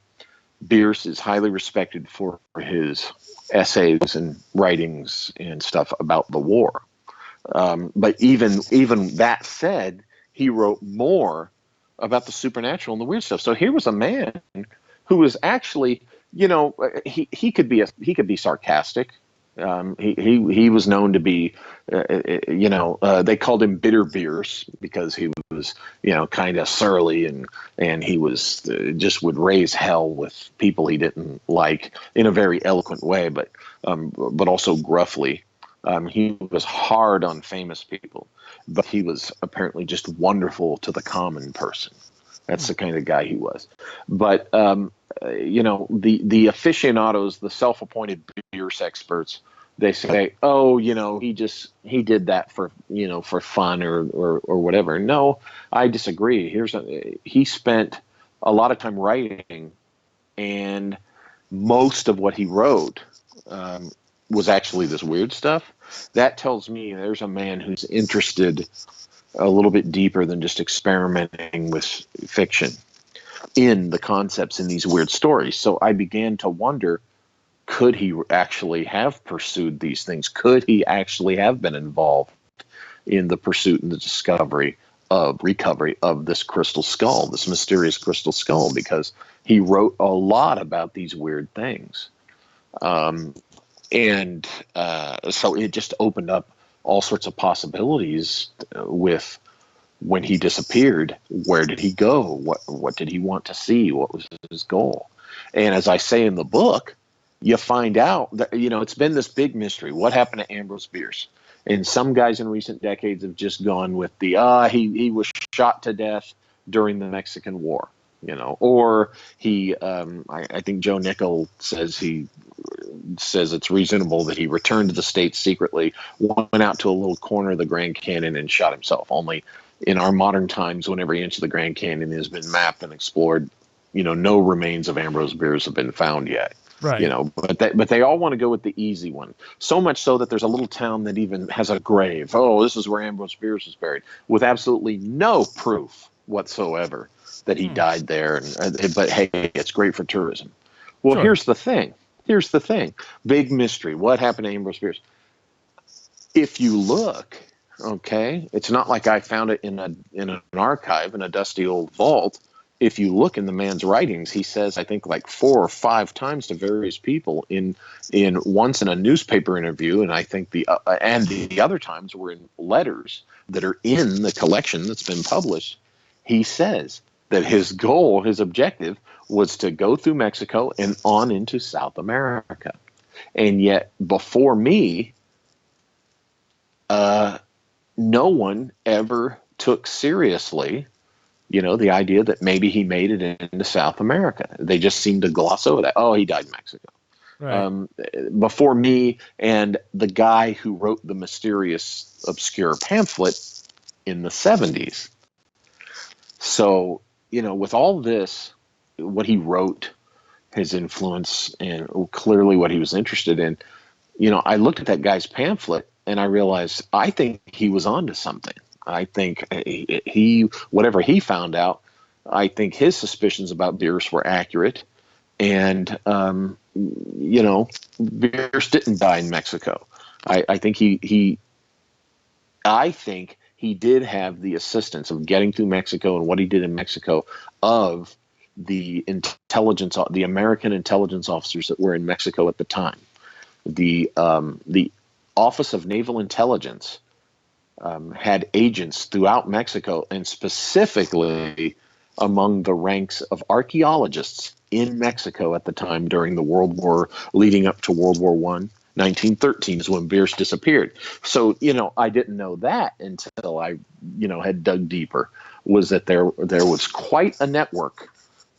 Bierce is highly respected for his essays and writings and stuff about the war. But even that said, he wrote more about the supernatural and the weird stuff. So here was a man who was actually, he could be sarcastic. He was known to be, they called him Bitter Bierce because he was, kind of surly and he was just would raise hell with people he didn't like in a very eloquent way, but also gruffly. He was hard on famous people, but he was apparently just wonderful to the common person. That's the kind of guy he was. But the aficionados, the self-appointed Bierce experts, they say, oh, he did that for for fun or whatever. No, I disagree. He spent a lot of time writing, and most of what he wrote was actually this weird stuff. That tells me there's a man who's interested a little bit deeper than just experimenting with fiction in the concepts in these weird stories. So I began to wonder, could he actually have pursued these things? Could he actually have been involved in the pursuit and the recovery of this crystal skull, this mysterious crystal skull? Because he wrote a lot about these weird things. And so it just opened up all sorts of possibilities with when he disappeared. Where did he go? What did he want to see? What was his goal? And as I say in the book, you find out that, it's been this big mystery. What happened to Ambrose Bierce? And some guys in recent decades have just gone with he was shot to death during the Mexican War, or he, I think Joe Nickel says it's reasonable that he returned to the States secretly, went out to a little corner of the Grand Canyon and shot himself. Only in our modern times, when every inch of the Grand Canyon has been mapped and explored, no remains of Ambrose Bierce have been found yet. Right. But they all want to go with the easy one. So much so that there's a little town that even has a grave. Oh, this is where Ambrose Bierce was buried, with absolutely no proof whatsoever that he died there. But hey, it's great for tourism. Well, Sure. Here's the thing. Big mystery. What happened to Ambrose Bierce? If you look, okay, it's not like I found it in an archive in a dusty old vault. If you look in the man's writings, he says, I think, like 4 or 5 times to various people in once in a newspaper interview, and I think the other times were in letters that are in the collection that's been published. He says that his goal, his objective, was to go through Mexico and on into South America. And yet, before me, no one ever took seriously the idea that maybe he made it into South America. They just seemed to gloss over that. Oh, he died in Mexico. Right. Before me and the guy who wrote the mysterious, obscure pamphlet in the 70s. So, with all this, what he wrote, his influence, and clearly what he was interested in, I looked at that guy's pamphlet and I realized I think he was onto something. I think whatever he found out, I think his suspicions about Bierce were accurate. And, Bierce didn't die in Mexico. I think I think he did have the assistance of getting through Mexico and what he did in Mexico of the American intelligence officers that were in Mexico at the time. The Office of Naval Intelligence had agents throughout Mexico, and specifically among the ranks of archaeologists in Mexico at the time during the World War leading up to World War I. 1913 is when Bierce disappeared. So, I didn't know that until I, had dug deeper, was that there was quite a network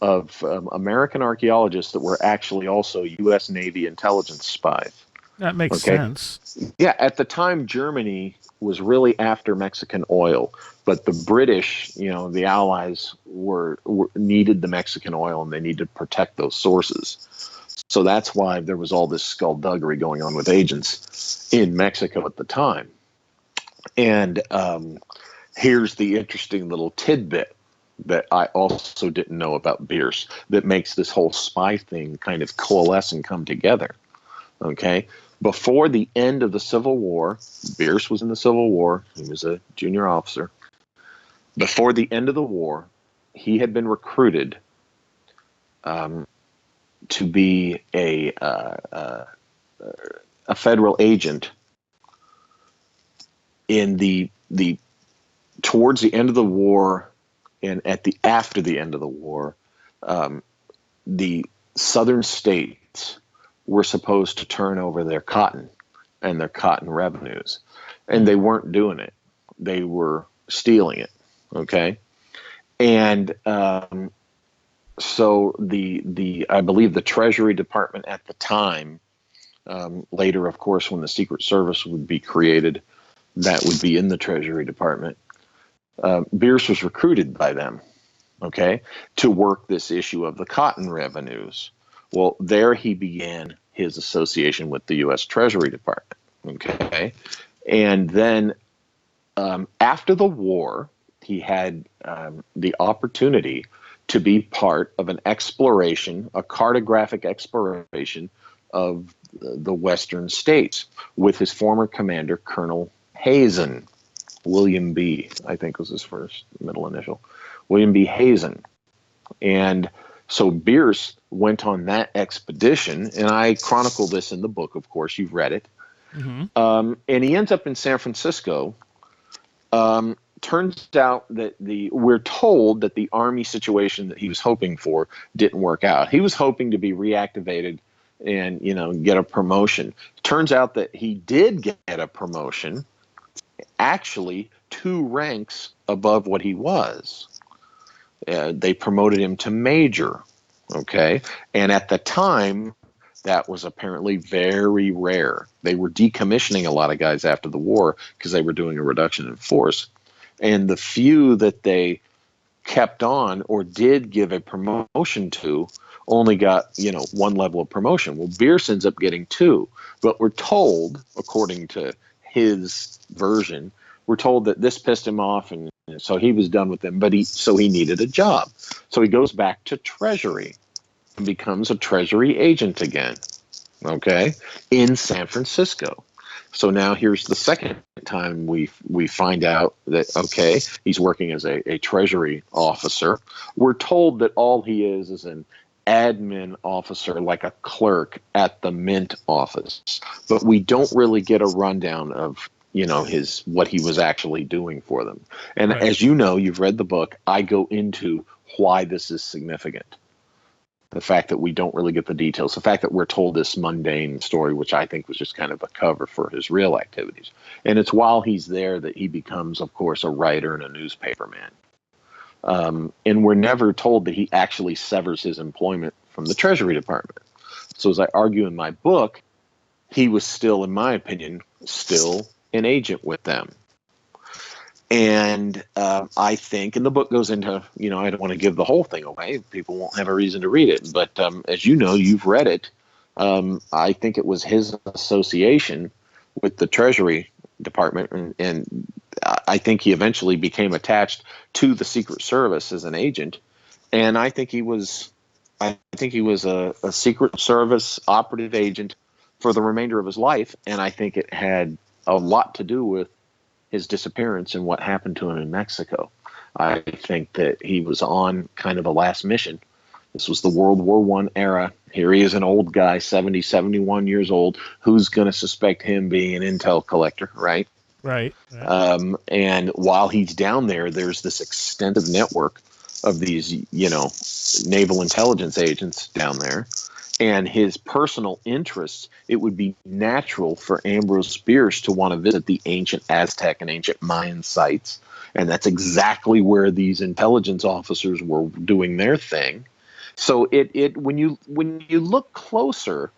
of American archaeologists that were actually also U.S. Navy intelligence spies. That makes Okay. sense. Yeah, at the time, Germany was really after Mexican oil, but the British, the Allies were needed the Mexican oil, and they needed to protect those sources. So that's why there was all this skullduggery going on with agents in Mexico at the time. And here's the interesting little tidbit that I also didn't know about Bierce that makes this whole spy thing kind of coalesce and come together. Okay. Before the end of the Civil War, Bierce was in the Civil War. He was a junior officer. Before the end of the war, he had been recruited to be a federal agent in the towards the end of the war, and after the end of the war, the southern states were supposed to turn over their cotton and their cotton revenues, and they weren't doing it. They were stealing it. Okay, and so the I believe the Treasury Department at the time, later, of course, when the Secret Service would be created, that would be in the Treasury Department. Bierce was recruited by them, okay, to work this issue of the cotton revenues. Well, there he began his association with the U.S. Treasury Department, okay, and then after the war, he had the opportunity to be part of an exploration, a cartographic exploration of the western states with his former commander, Colonel Hazen. William B., I think was his first middle initial. William B. Hazen. And so Bierce went on that expedition, and I chronicle this in the book, of course. You've read it. Mm-hmm. And he ends up in San Francisco. Turns out that we're told that the Army situation that he was hoping for didn't work out. He was hoping to be reactivated and, get a promotion. Turns out that he did get a promotion, actually 2 ranks above what he was. They promoted him to major, okay? And at the time, that was apparently very rare. They were decommissioning a lot of guys after the war because they were doing a reduction in force. And the few that they kept on or did give a promotion to only got, 1 level of promotion. Well, Bierce ends up getting 2. But we're told, according to his version, we're told that this pissed him off, and so he was done with them, so he needed a job. So he goes back to Treasury and becomes a Treasury agent again, okay, in San Francisco. So now here's the second time we find out that, okay, he's working as a Treasury officer. We're told that all he is an admin officer, like a clerk at the mint office, but we don't really get a rundown of what he was actually doing for them. And Right. as you know, you've read the book, I go into why this is significant. The fact that we don't really get the details, the fact that we're told this mundane story, which I think was just kind of a cover for his real activities. And it's while he's there that he becomes, of course, a writer and a newspaper man. And we're never told that he actually severs his employment from the Treasury Department. So as I argue in my book, he was still, in my opinion, still an agent with them. And I think, and the book goes into, I don't want to give the whole thing away. People won't have a reason to read it. But as you know, you've read it. I think it was his association with the Treasury Department. And I think he eventually became attached to the Secret Service as an agent. And I think he was a Secret Service operative agent for the remainder of his life. And I think it had a lot to do with his disappearance and what happened to him in Mexico. I think that he was on kind of a last mission. This was the World War I era. Here he is, an old guy, 70, 71 years old. Who's going to suspect him being an intel collector, right? Right. And while he's down there, there's this extensive network of these, naval intelligence agents down there. And his personal interests, it would be natural for Ambrose Bierce to want to visit the ancient Aztec and ancient Mayan sites. And that's exactly where these intelligence officers were doing their thing. So when you look closer,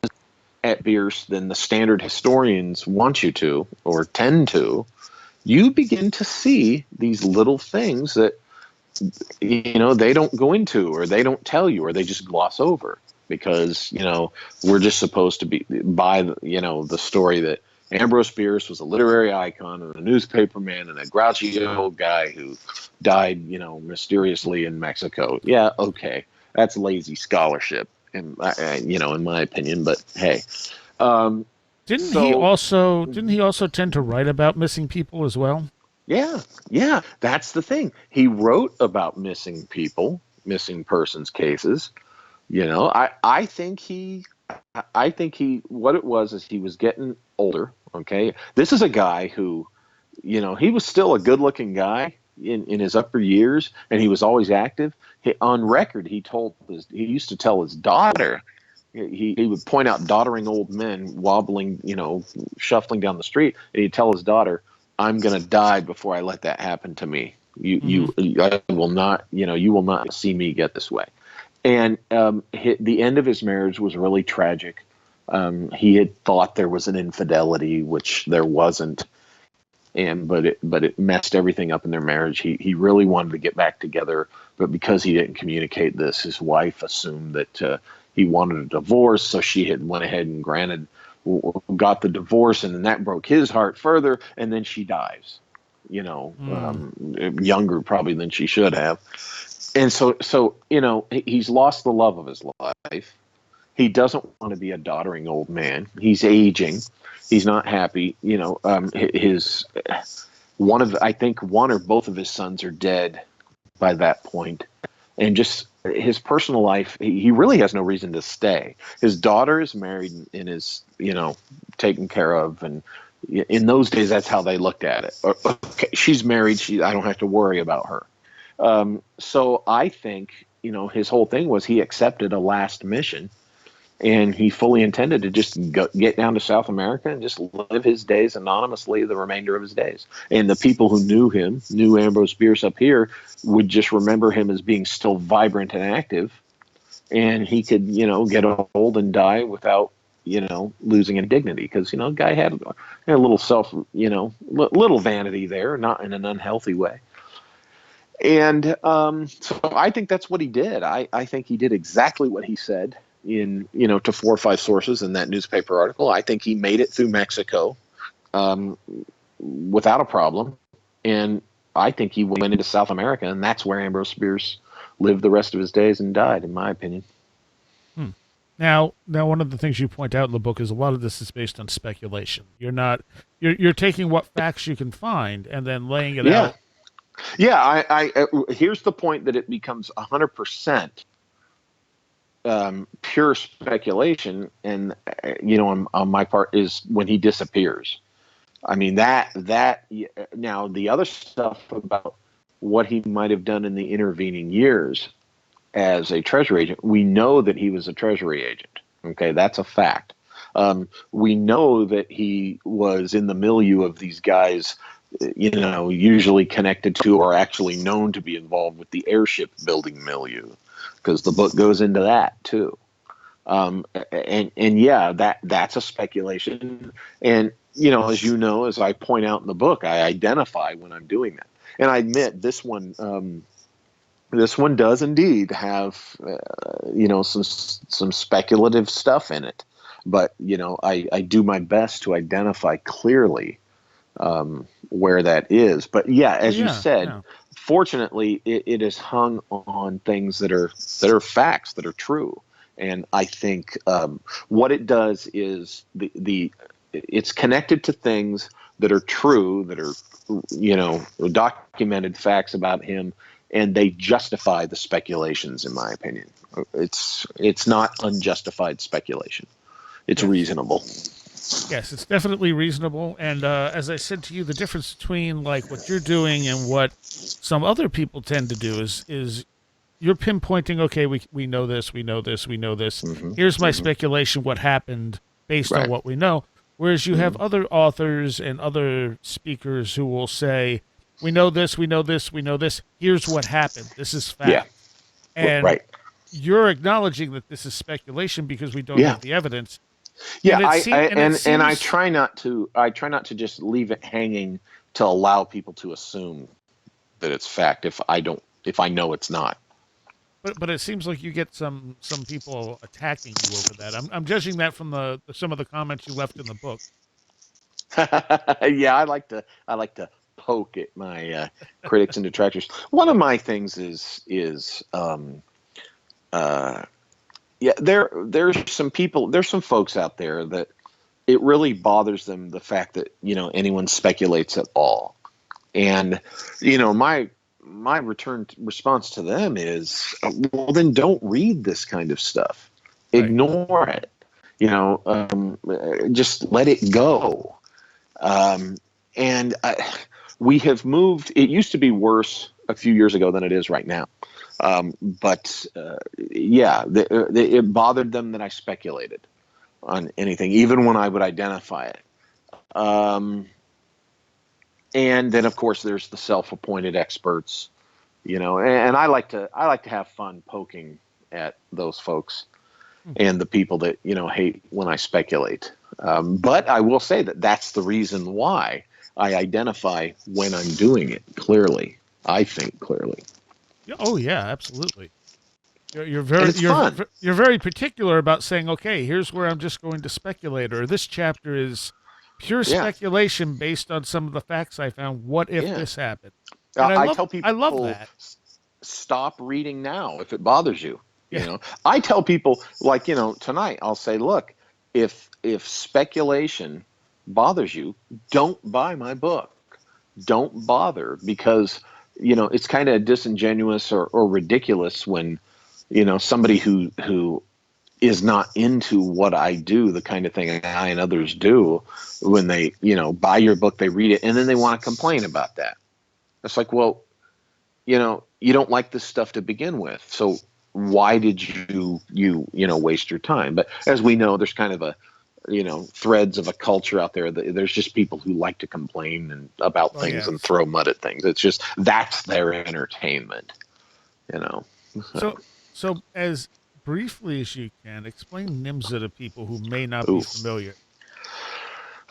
at Bierce than the standard historians want you to or tend to, you begin to see these little things that they don't go into, or they don't tell you, or they just gloss over, because we're just supposed to be by the story that Ambrose Bierce was a literary icon and a newspaperman and a grouchy old guy who died mysteriously in Mexico. Yeah, okay, that's lazy scholarship, in my opinion. But hey, didn't he also tend to write about missing people as well? Yeah, that's the thing. He wrote about missing people, missing persons cases. I think what it was is he was getting older. Okay, this is a guy who, he was still a good-looking guy in his upper years, and he was always active. On record, he used to tell his daughter. He would point out doddering old men wobbling, shuffling down the street, and he'd tell his daughter, "I'm going to die before I let that happen to me. I will not, you will not see me get this way." And the end of his marriage was really tragic. He had thought there was an infidelity, which there wasn't, but it messed everything up in their marriage. He really wanted to get back together, but because he didn't communicate this, his wife assumed that he wanted a divorce, so she had went ahead and got the divorce, and then that broke his heart further, and then she dies, younger probably than she should have. And so he's lost the love of his life. He doesn't want to be a doddering old man. He's aging. He's not happy. I think one or both of his sons are dead by that point. And just his personal life, he really has no reason to stay. His daughter is married and is, taken care of. And in those days, that's how they looked at it. Okay, she's married. I don't have to worry about her. So I think, his whole thing was he accepted a last mission, and he fully intended to just get down to South America and just live his days anonymously the remainder of his days. And the people who knew Ambrose Bierce up here, would just remember him as being still vibrant and active, and he could, get old and die without, losing in dignity, because, guy had a little little vanity there, not in an unhealthy way. And so I think that's what he did. I think he did exactly what he said to 4 or 5 sources in that newspaper article. I think he made it through Mexico without a problem. And I think he went into South America, and that's where Ambrose Bierce lived the rest of his days and died, in my opinion. Now, one of the things you point out in the book is a lot of this is based on speculation. You're taking what facts you can find and then laying it out. Yeah, I here's the point that it becomes 100% pure speculation, and on my part, is when he disappears. I mean, that now the other stuff about what he might have done in the intervening years as a treasury agent, we know that he was a treasury agent. Okay, that's a fact. We know that he was in the milieu of these guys, usually connected to or actually known to be involved with the airship building milieu, because the book goes into that too. That's a speculation. And, as I point out in the book, I identify when I'm doing that. And I admit this one does indeed have, some speculative stuff in it. But, I do my best to identify clearly where that is. But as you said, fortunately, it is hung on things that are facts, that are true. And I think what it does is it's connected to things that are true, that are documented facts about him, and they justify the speculations. In my opinion, it's not unjustified speculation. It's reasonable. Yes, it's definitely reasonable. And as I said to you, the difference between like what you're doing and what some other people tend to do is you're pinpointing, okay, we know this, we know this, we know this. Mm-hmm. Here's my speculation, what happened based on what we know. Whereas you have other authors and other speakers who will say, we know this, we know this, we know this. Here's what happened. This is fact. Yeah. And you're acknowledging that this is speculation because we don't have the evidence. Yeah, And it and I seems, try not to just leave it hanging to allow people to assume that it's fact if I know it's not. but it seems like you get some people attacking you over that. I'm judging that from the some of the comments you left in the book. Yeah, I like to poke at my critics and detractors. One of my things is uh, yeah, there's some folks out there that it really bothers them the fact that anyone speculates at all. And my response to them is, well, then don't read this kind of stuff. Right. Ignore it. Just let it go. Um, and we have moved. It used to be worse a few years ago than it is right now. But yeah, it bothered them that I speculated on anything, even when I would identify it. Um, and then, of course, there's the self-appointed experts, and I like to have fun poking at those folks Hmm. and the people that hate when I speculate. But I will say that that's the reason why I identify when I'm doing it clearly. I think clearly, Yeah, oh yeah, absolutely. You're and very it's fun. you're very particular about saying, okay, here's where I'm just going to speculate, or this chapter is pure Yeah, speculation based on some of the facts I found. What if yeah. this happened? And I tell I love people, that. stop reading now if it bothers you. Yeah. I tell people, like, tonight I'll say, look, if speculation bothers you, don't buy my book. Don't bother, because it's kind of disingenuous or ridiculous when somebody who is not into what I do, the kind of thing I and others do, when they buy your book, they read it, and then they want to complain about that. It's like, well, you don't like this stuff to begin with, so why did you waste your time? But as we know, there's kind of a threads of a culture out there that there's just people who like to complain about Oh things and yes. throw mud at things. It's just that's their entertainment, you know. So so as briefly as you can, explain Nimza to people who may not be Ooh. familiar.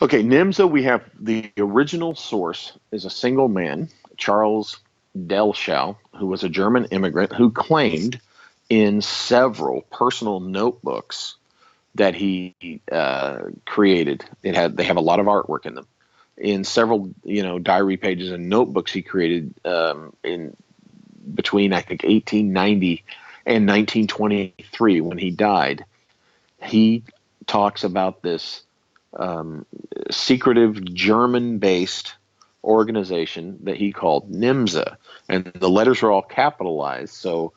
Okay, Nimza, we have the original source is a single man, Charles Delschau, who was a German immigrant who claimed in several personal notebooks that he created. They have a lot of artwork in them. In several diary pages and notebooks he created in between, I think, 1890 and 1923 when he died. He talks about this secretive German-based organization that he called Nimza, and the letters are all capitalized. So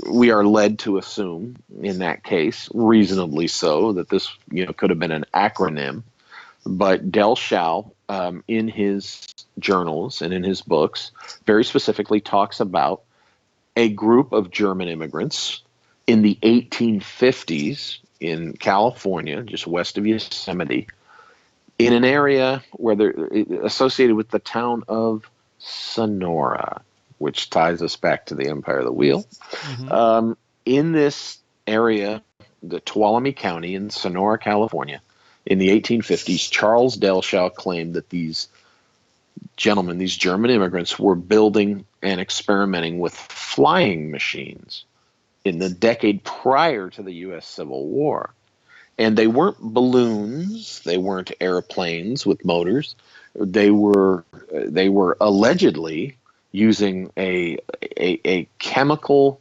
we are led to assume, in that case, reasonably so, that this could have been an acronym. But Del Schau, in his journals and in his books, very specifically talks about a group of German immigrants in the 1850s in California, just west of Yosemite, in an area where they're associated with the town of Sonora, which ties us back to the Empire of the Wheel. Mm-hmm. In this area, the Tuolumne County in Sonora, California, in the 1850s, Charles Delschau claimed that these gentlemen, these German immigrants, were building and experimenting with flying machines in the decade prior to the U.S. Civil War. And they weren't balloons, they weren't airplanes with motors. They were allegedly using a chemical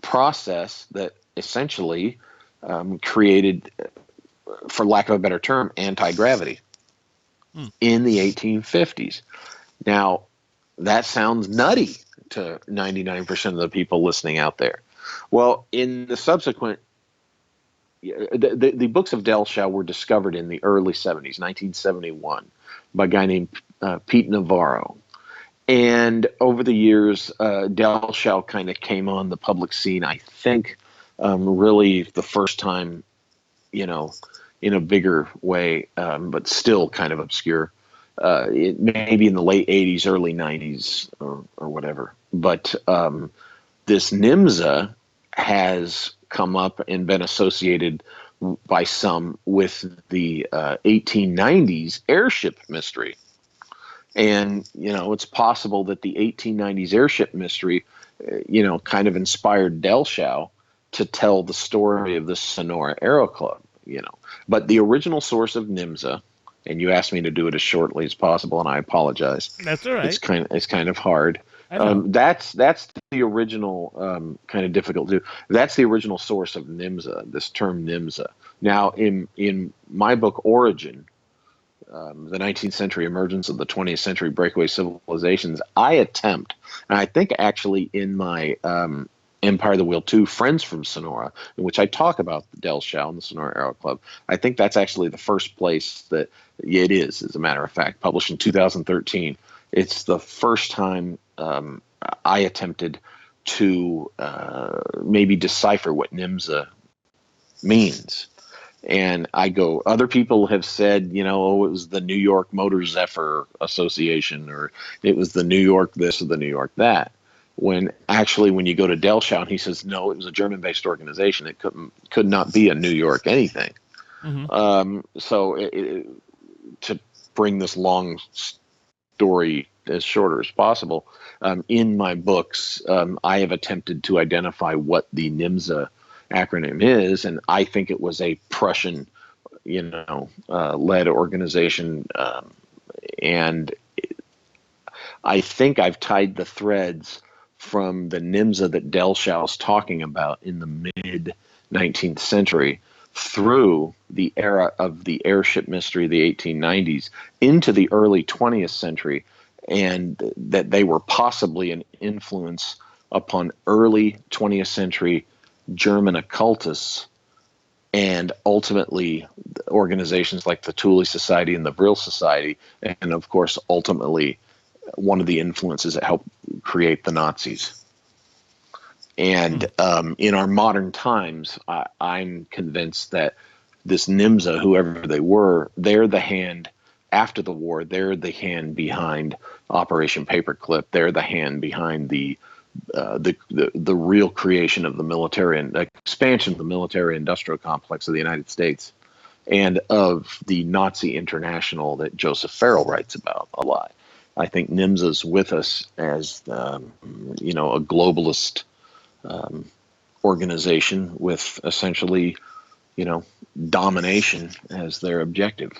process that essentially created, for lack of a better term, anti-gravity Hmm. in the 1850s. Now, that sounds nutty to 99% of the people listening out there. Well, in the subsequent, the books of Delschau were discovered in the early 70s, 1971, by a guy named Pete Navarro. And over the years, Delschau kind of came on the public scene, I think, really the first time, in a bigger way, but still kind of obscure. Maybe in the late 80s, early 90s, or whatever. But this Nimza has come up and been associated by some with the 1890s airship mystery. And, it's possible that the 1890s airship mystery, kind of inspired Delshow to tell the story of the Sonora Aero Club, But the original source of Nimza, and you asked me to do it as shortly as possible, and I apologize. That's all right. It's kind of hard. I know. That's the original kind of difficult to do. That's the original source of Nimza, this term Nimza. Now, in my book Origin, the 19th century emergence of the 20th century breakaway civilizations, I attempt, and I think actually in my Empire of the Wheel 2, Friends from Sonora, in which I talk about the Delshow and the Sonora Aero Club, I think that's actually the first place that it is, as a matter of fact, published in 2013. It's the first time I attempted to maybe decipher what Nimza means. And I go, other people have said, it was the New York Motor Zephyr Association, or it was the New York this or the New York that. When actually, when you go to Delshow, he says, no, it was a German-based organization. It could not be a New York anything. Mm-hmm. So to bring this long story as shorter as possible, in my books, I have attempted to identify what the Nimza acronym is, and I think it was a Prussian, led organization, and I think I've tied the threads from the Nimza that Delshow's talking about in the mid 19th century through the era of the airship mystery of the 1890s into the early 20th century, and that they were possibly an influence upon early 20th century German occultists, and ultimately organizations like the Thule Society and the Brill Society, and of course ultimately one of the influences that helped create the Nazis. And in our modern times, I'm convinced that this Nimza, whoever they were, they're the hand after the war. They're the hand behind Operation Paperclip. They're the hand behind the real creation of the military and expansion of the military industrial complex of the United States, and of the Nazi International that Joseph Farrell writes about a lot. I think Nimza's with us as a globalist organization with essentially, domination as their objective.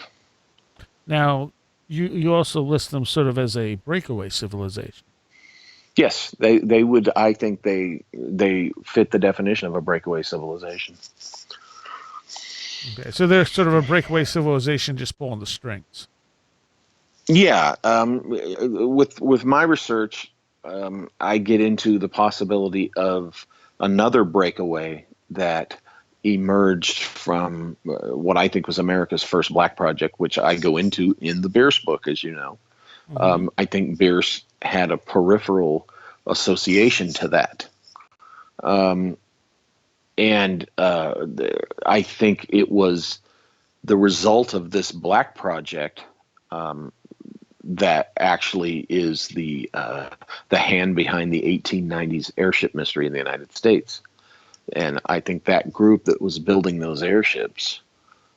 Now, you also list them sort of as a breakaway civilization. Yes, they would. I think they fit the definition of a breakaway civilization. Okay, so they're sort of a breakaway civilization, just pulling the strings. Yeah, with my research, I get into the possibility of another breakaway that emerged from what I think was America's first black project, which I go into in the Bierce book, as you know. Mm-hmm. I think Bierce had a peripheral association to that. And I think it was the result of this black project that actually is the hand behind the 1890s airship mystery in the United States. And I think that group that was building those airships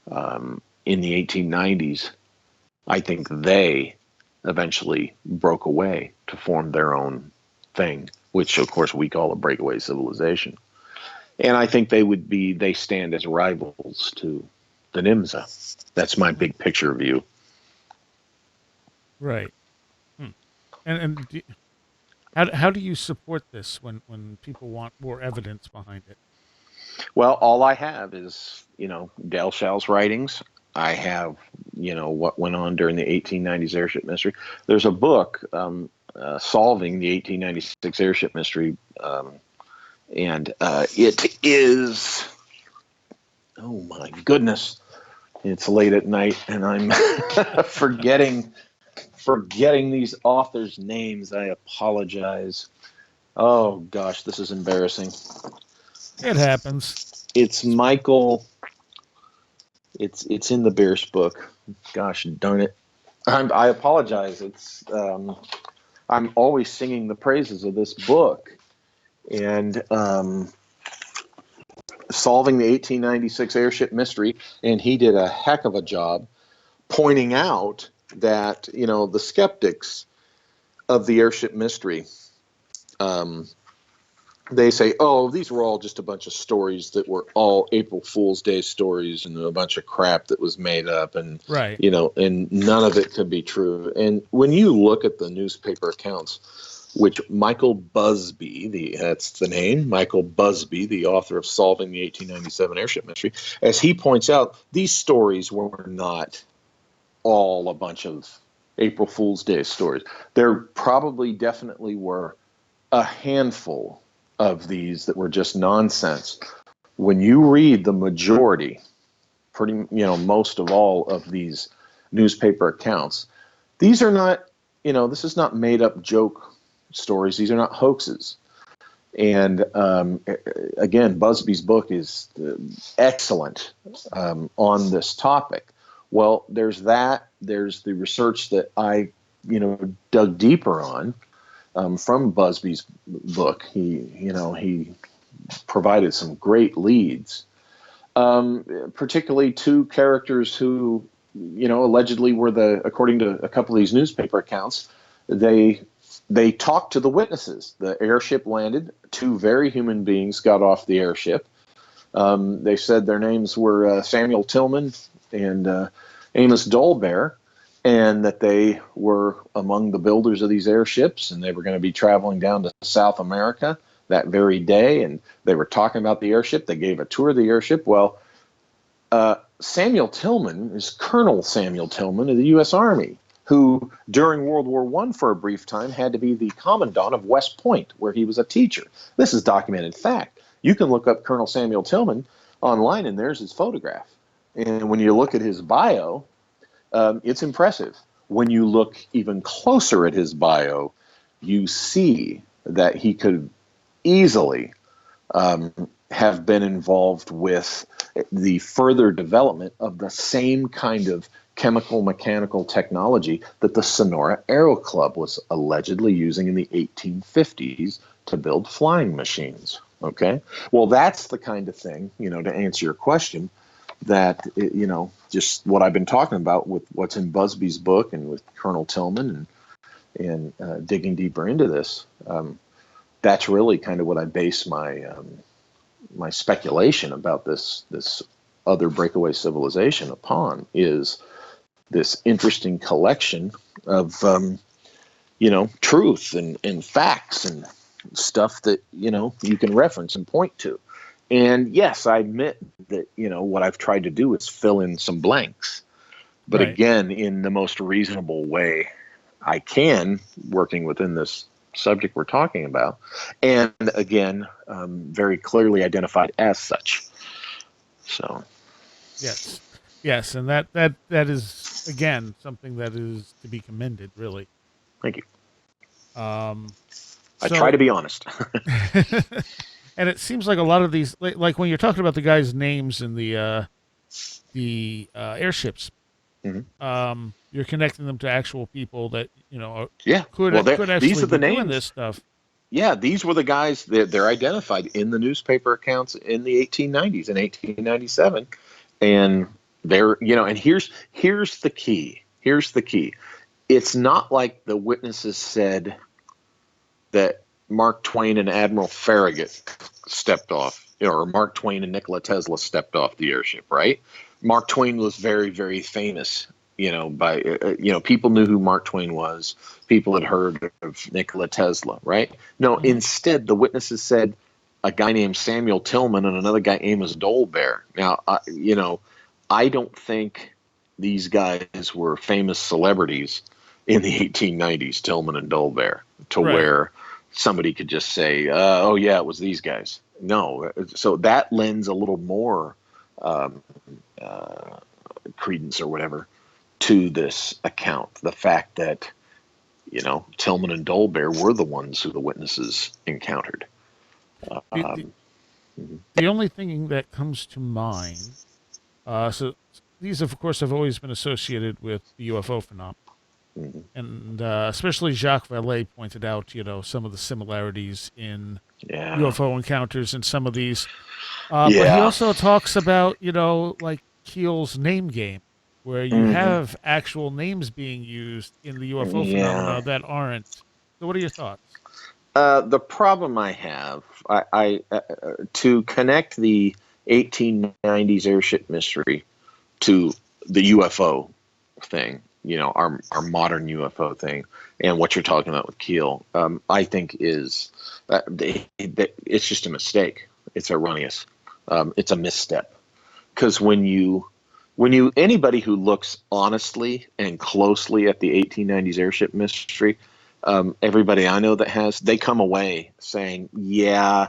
in the 1890s, I think they eventually broke away to form their own thing, which of course we call a breakaway civilization. And I think they stand as rivals to the Nimza. That's my big picture view. Right. And how do you support this when people want more evidence behind it? Well, all I have is, Delshow's writings. I have, what went on during the 1890s airship mystery. There's a book solving the 1896 airship mystery, and it is, oh my goodness, it's late at night, and I'm forgetting these authors' names. I apologize. Oh gosh, this is embarrassing. It happens. It's Michael. It's in the Bierce book. Gosh darn it! I apologize. It's I'm always singing the praises of this book, and solving the 1896 airship mystery, and he did a heck of a job pointing out that, the skeptics of the airship mystery, they say, oh, these were all just a bunch of stories that were all April Fool's Day stories and a bunch of crap that was made up, and Right. And none of it could be true. And when you look at the newspaper accounts, which Michael Busby, that's the name, Michael Busby, the author of Solving the 1897 Airship Mystery, as he points out, these stories were not all a bunch of April Fool's Day stories. There probably definitely were a handful of these that were just nonsense. When you read the majority, most of all of these newspaper accounts, these are not, this is not made up joke stories. These are not hoaxes. And again, Busby's book is excellent on this topic. Well, there's that. There's the research that I, dug deeper on from Busby's book. He provided some great leads, particularly two characters who, allegedly were according to a couple of these newspaper accounts, they talked to the witnesses. The airship landed. Two very human beings got off the airship. They said their names were Samuel Tillman and Amos Dolbear, and that they were among the builders of these airships, and they were going to be traveling down to South America that very day, and they were talking about the airship. They gave a tour of the airship. Well, Samuel Tillman is Colonel Samuel Tillman of the U.S. Army, who during World War I for a brief time had to be the commandant of West Point, where he was a teacher. This is documented fact. You can look up Colonel Samuel Tillman online, and there's his photograph. And when you look at his bio, it's impressive. When you look even closer at his bio, you see that he could easily have been involved with the further development of the same kind of chemical mechanical technology that the Sonora Aero Club was allegedly using in the 1850s to build flying machines. Okay? Well, that's the kind of thing, to answer your question, that, just what I've been talking about with what's in Busby's book and with Colonel Tillman and digging deeper into this. That's really kind of what I base my my speculation about this other breakaway civilization upon, is this interesting collection of truth and facts and stuff that you can reference and point to. And yes, I admit that what I've tried to do is fill in some blanks, but Right. Again, in the most reasonable way I can, working within this subject we're talking about, and again, very clearly identified as such. So, Yes, and that is again something that is to be commended, really. thank you. Um, I try to be honest. and it seems like a lot of these, like when you're talking about the guys' names in the airships, you're connecting them to actual people that Yeah. could actually these are the be doing names. this stuff. Yeah, these were the guys that they're identified in the newspaper accounts in the 1890s and 1897, and they're and here's the key. Here's the key. It's not like the witnesses said that Mark Twain and Admiral Farragut stepped off, or Mark Twain and Nikola Tesla stepped off the airship, right? Mark Twain was very, very famous, by, people knew who Mark Twain was. People had heard of Nikola Tesla, right? No, instead, the witnesses said a guy named Samuel Tillman and another guy, Amos Dolbear. Now, I don't think these guys were famous celebrities in the 1890s, Tillman and Dolbear, to Right. where somebody could just say, oh, yeah, it was these guys. No. So that lends a little more credence or whatever to this account. The fact that, Tillman and Dolbear were the ones who the witnesses encountered. The only thing that comes to mind, so these, of course, have always been associated with the UFO phenomenon. And especially Jacques Vallée pointed out, some of the similarities in Yeah. UFO encounters in some of these. But he Yeah. also talks about, like Keel's name game, where you Hmm. have actual names being used in the UFO Yeah. phenomena that aren't. So, what are your thoughts? The problem I have, to connect the 1890s airship mystery to the UFO thing, our modern UFO thing, and what you're talking about with Keel, I think is it's just a mistake. It's erroneous. It's a misstep. Because when you anybody who looks honestly and closely at the 1890s airship mystery, everybody I know that has, they come away saying, yeah,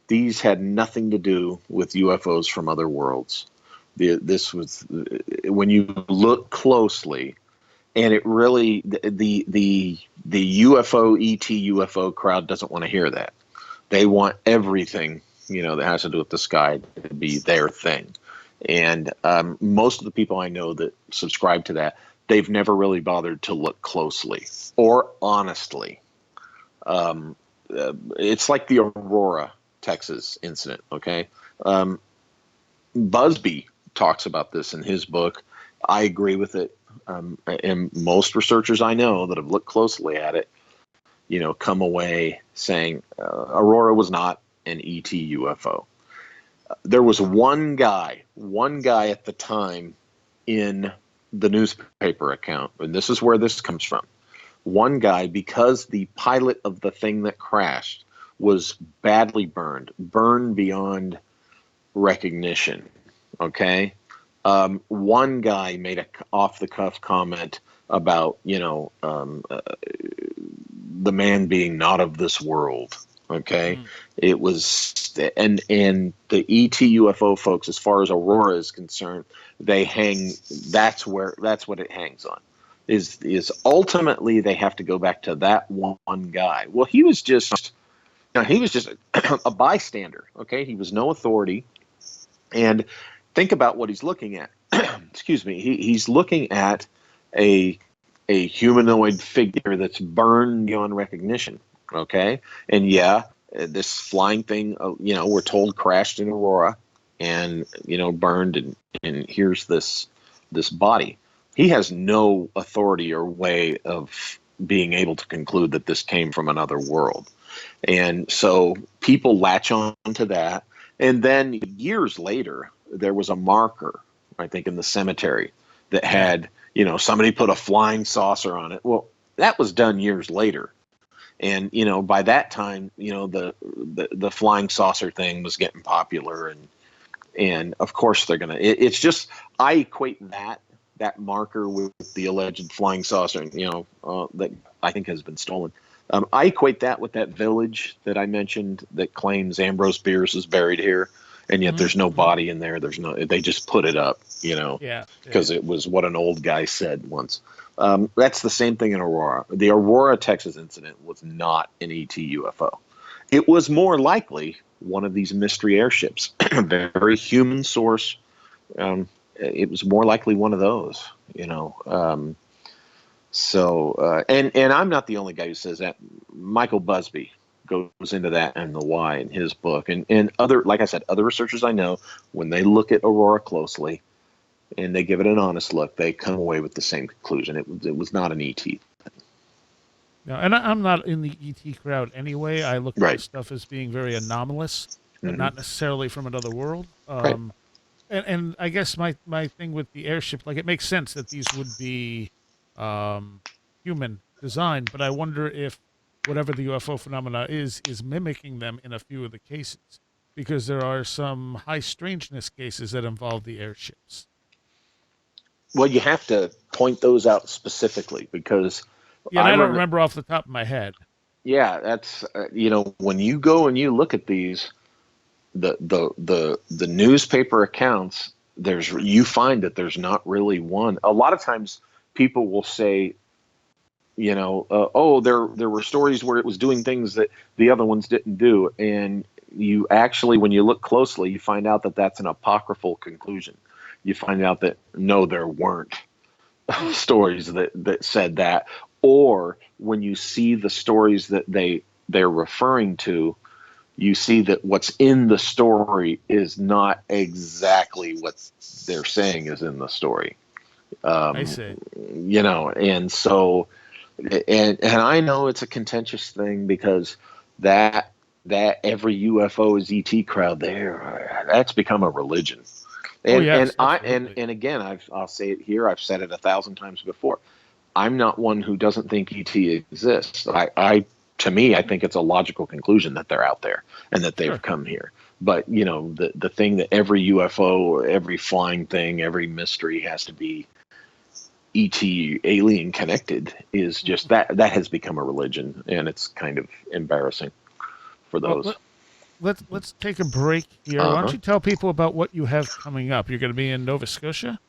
these had nothing to do with UFOs from other worlds. This was, when you look closely, and it really, the UFO UFO crowd doesn't want to hear that. They want everything, that has to do with the sky to be their thing. And most of the people I know that subscribe to that, they've never really bothered to look closely or honestly. It's like the Aurora, Texas incident. Okay. Um, Busby talks about this in his book. I agree with it. And most researchers I know that have looked closely at it, come away saying Aurora was not an ET UFO. There was one guy at the time in the newspaper account, and this is where this comes from. One guy, because the pilot of the thing that crashed was badly burned beyond recognition. Okay. One guy made a off the cuff comment about, the man being not of this world. Okay. Mm. It was, and the ET UFO folks, as far as Aurora is concerned, they hang, that's what it hangs on. Is ultimately they have to go back to that one guy. Well, he was just a bystander. Okay. He was no authority. And think about what he's looking at. Excuse me. He's looking at a humanoid figure that's burned beyond recognition. Okay, and yeah, this flying thing, we're told crashed in Aurora, and burned, and here's this body. He has no authority or way of being able to conclude that this came from another world. And so people latch on to that. And then years later, there was a marker, I think, in the cemetery that Yeah. had, somebody put a flying saucer on it. Well, that was done years later. And, by that time, the flying saucer thing was getting popular. And of course they're going to, it's just, I equate that marker with the alleged flying saucer, that I think has been stolen. I equate that with that village that I mentioned that claims Ambrose Bierce is buried here, and yet there's no Hmm. body in there. They just put it up, Yeah. Yeah. because it was what an old guy said once. That's the same thing in Aurora. The Aurora, Texas incident was not an ET UFO. It was more likely one of these mystery airships, very human source. It was more likely one of those, and I'm not the only guy who says that. Michael Busby goes into that and the why in his book, and other, like I said, other researchers I know, when they look at Aurora closely and they give it an honest look, they come away with the same conclusion. It was not an ET. No, and I'm not in the ET crowd anyway. I look at Right. this stuff as being very anomalous and Hmm. not necessarily from another world. Right. And I guess my thing with the airship, like, it makes sense that these would be um, human designed, but I wonder if whatever the UFO phenomena is mimicking them in a few of the cases, because there are some high strangeness cases that involve the airships. Well, you have to point those out specifically because Yeah, and I I don't remember. remember off the top of my head. Yeah, that's when you go and you look at these, the newspaper accounts, you find that there's not really one. A lot of times people will say, oh, there were stories where it was doing things that the other ones didn't do, and you actually, when you look closely, you find out that that's an apocryphal conclusion. You find out that no, there weren't stories that said that, or when you see the stories that they're referring to, you see that what's in the story is not exactly what they're saying is in the story. I see. And so, and I know it's a contentious thing because that every UFO is ET crowd there, that's become a religion. Oh, And yes, and again, I'll say it here. I've said it 1,000 times before. I'm not one who doesn't think ET exists. To me, I think it's a logical conclusion that they're out there and that they've Sure. come here. But the thing that every UFO, every flying thing, every mystery has to be ET alien connected is just that has become a religion, and it's kind of embarrassing for Well, those. let's take a break here. Why don't Uh-huh. you tell people about what you have coming up? You're going to be in Nova Scotia?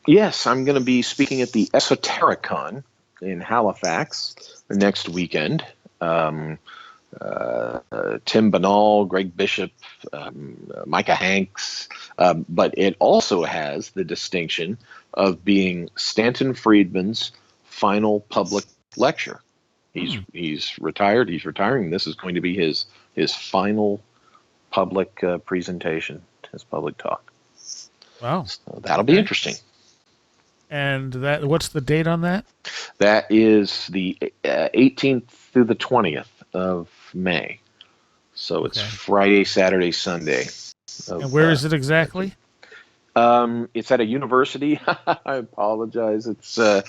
Yes, I'm going to be speaking at the Esotericon in Halifax next weekend. Um, Tim Banal, Greg Bishop, Micah Hanks, but it also has the distinction of being Stanton Friedman's final public lecture. He's retired. He's retiring. This is going to be his final public presentation, his public talk. Wow. So that'll be interesting. And what's the date on that? That is the 18th through the 20th of May. So it's Friday, Saturday, Sunday. And where is it exactly? It's at a university. I apologize. It's a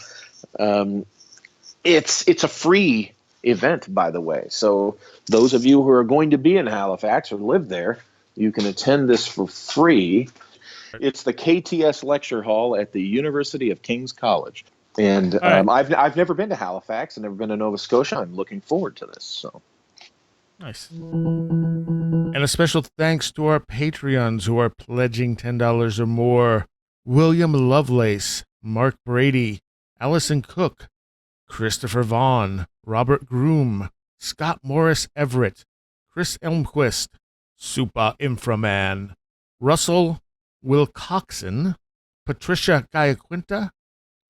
free event, by the way. So those of you who are going to be in Halifax or live there, you can attend this for free. It's the KTS Lecture Hall at the University of King's College. And I've never been to Halifax and never been to Nova Scotia. I'm looking forward to this. So nice. And a special thanks to our Patreons who are pledging $10 or more: William Lovelace, Mark Brady, Allison Cook, Christopher Vaughn, Robert Groom, Scott Morris Everett, Chris Elmquist, Supa Inframan, Russell Wilcoxon, Patricia Gayaquinta,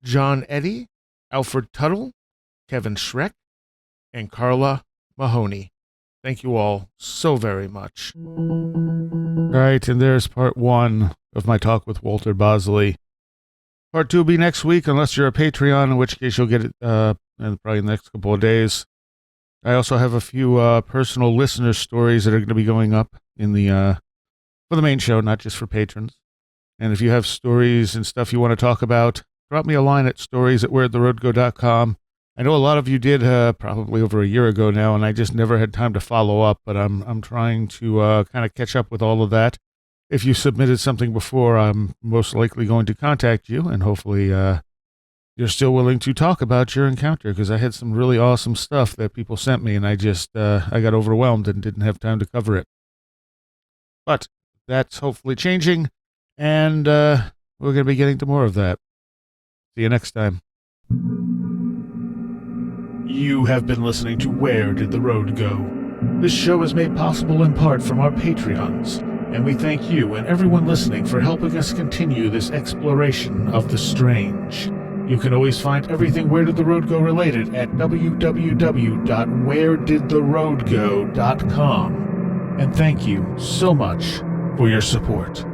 John Eddy, Alfred Tuttle, Kevin Schreck, and Carla Mahoney. Thank you all so very much. All right, and there's part 1 of my talk with Walter Bosley. Part 2 will be next week, unless you're a Patreon, in which case you'll get it in probably the next couple of days. I also have a few personal listener stories that are going to be going up in the for the main show, not just for patrons. And if you have stories and stuff you want to talk about, drop me a line at stories@where'dtheroadgo.com. I know a lot of you did probably over a year ago now, and I just never had time to follow up, but I'm trying to kind of catch up with all of that. If you submitted something before, I'm most likely going to contact you, and hopefully you're still willing to talk about your encounter, because I had some really awesome stuff that people sent me, and I got overwhelmed and didn't have time to cover it. But that's hopefully changing, and we're going to be getting to more of that. See you next time. You have been listening to Where Did the Road Go? This show is made possible in part from our Patreons, and we thank you and everyone listening for helping us continue this exploration of the strange. You can always find everything Where Did the Road Go related at www.wheredidtheroadgo.com. And thank you so much for your support.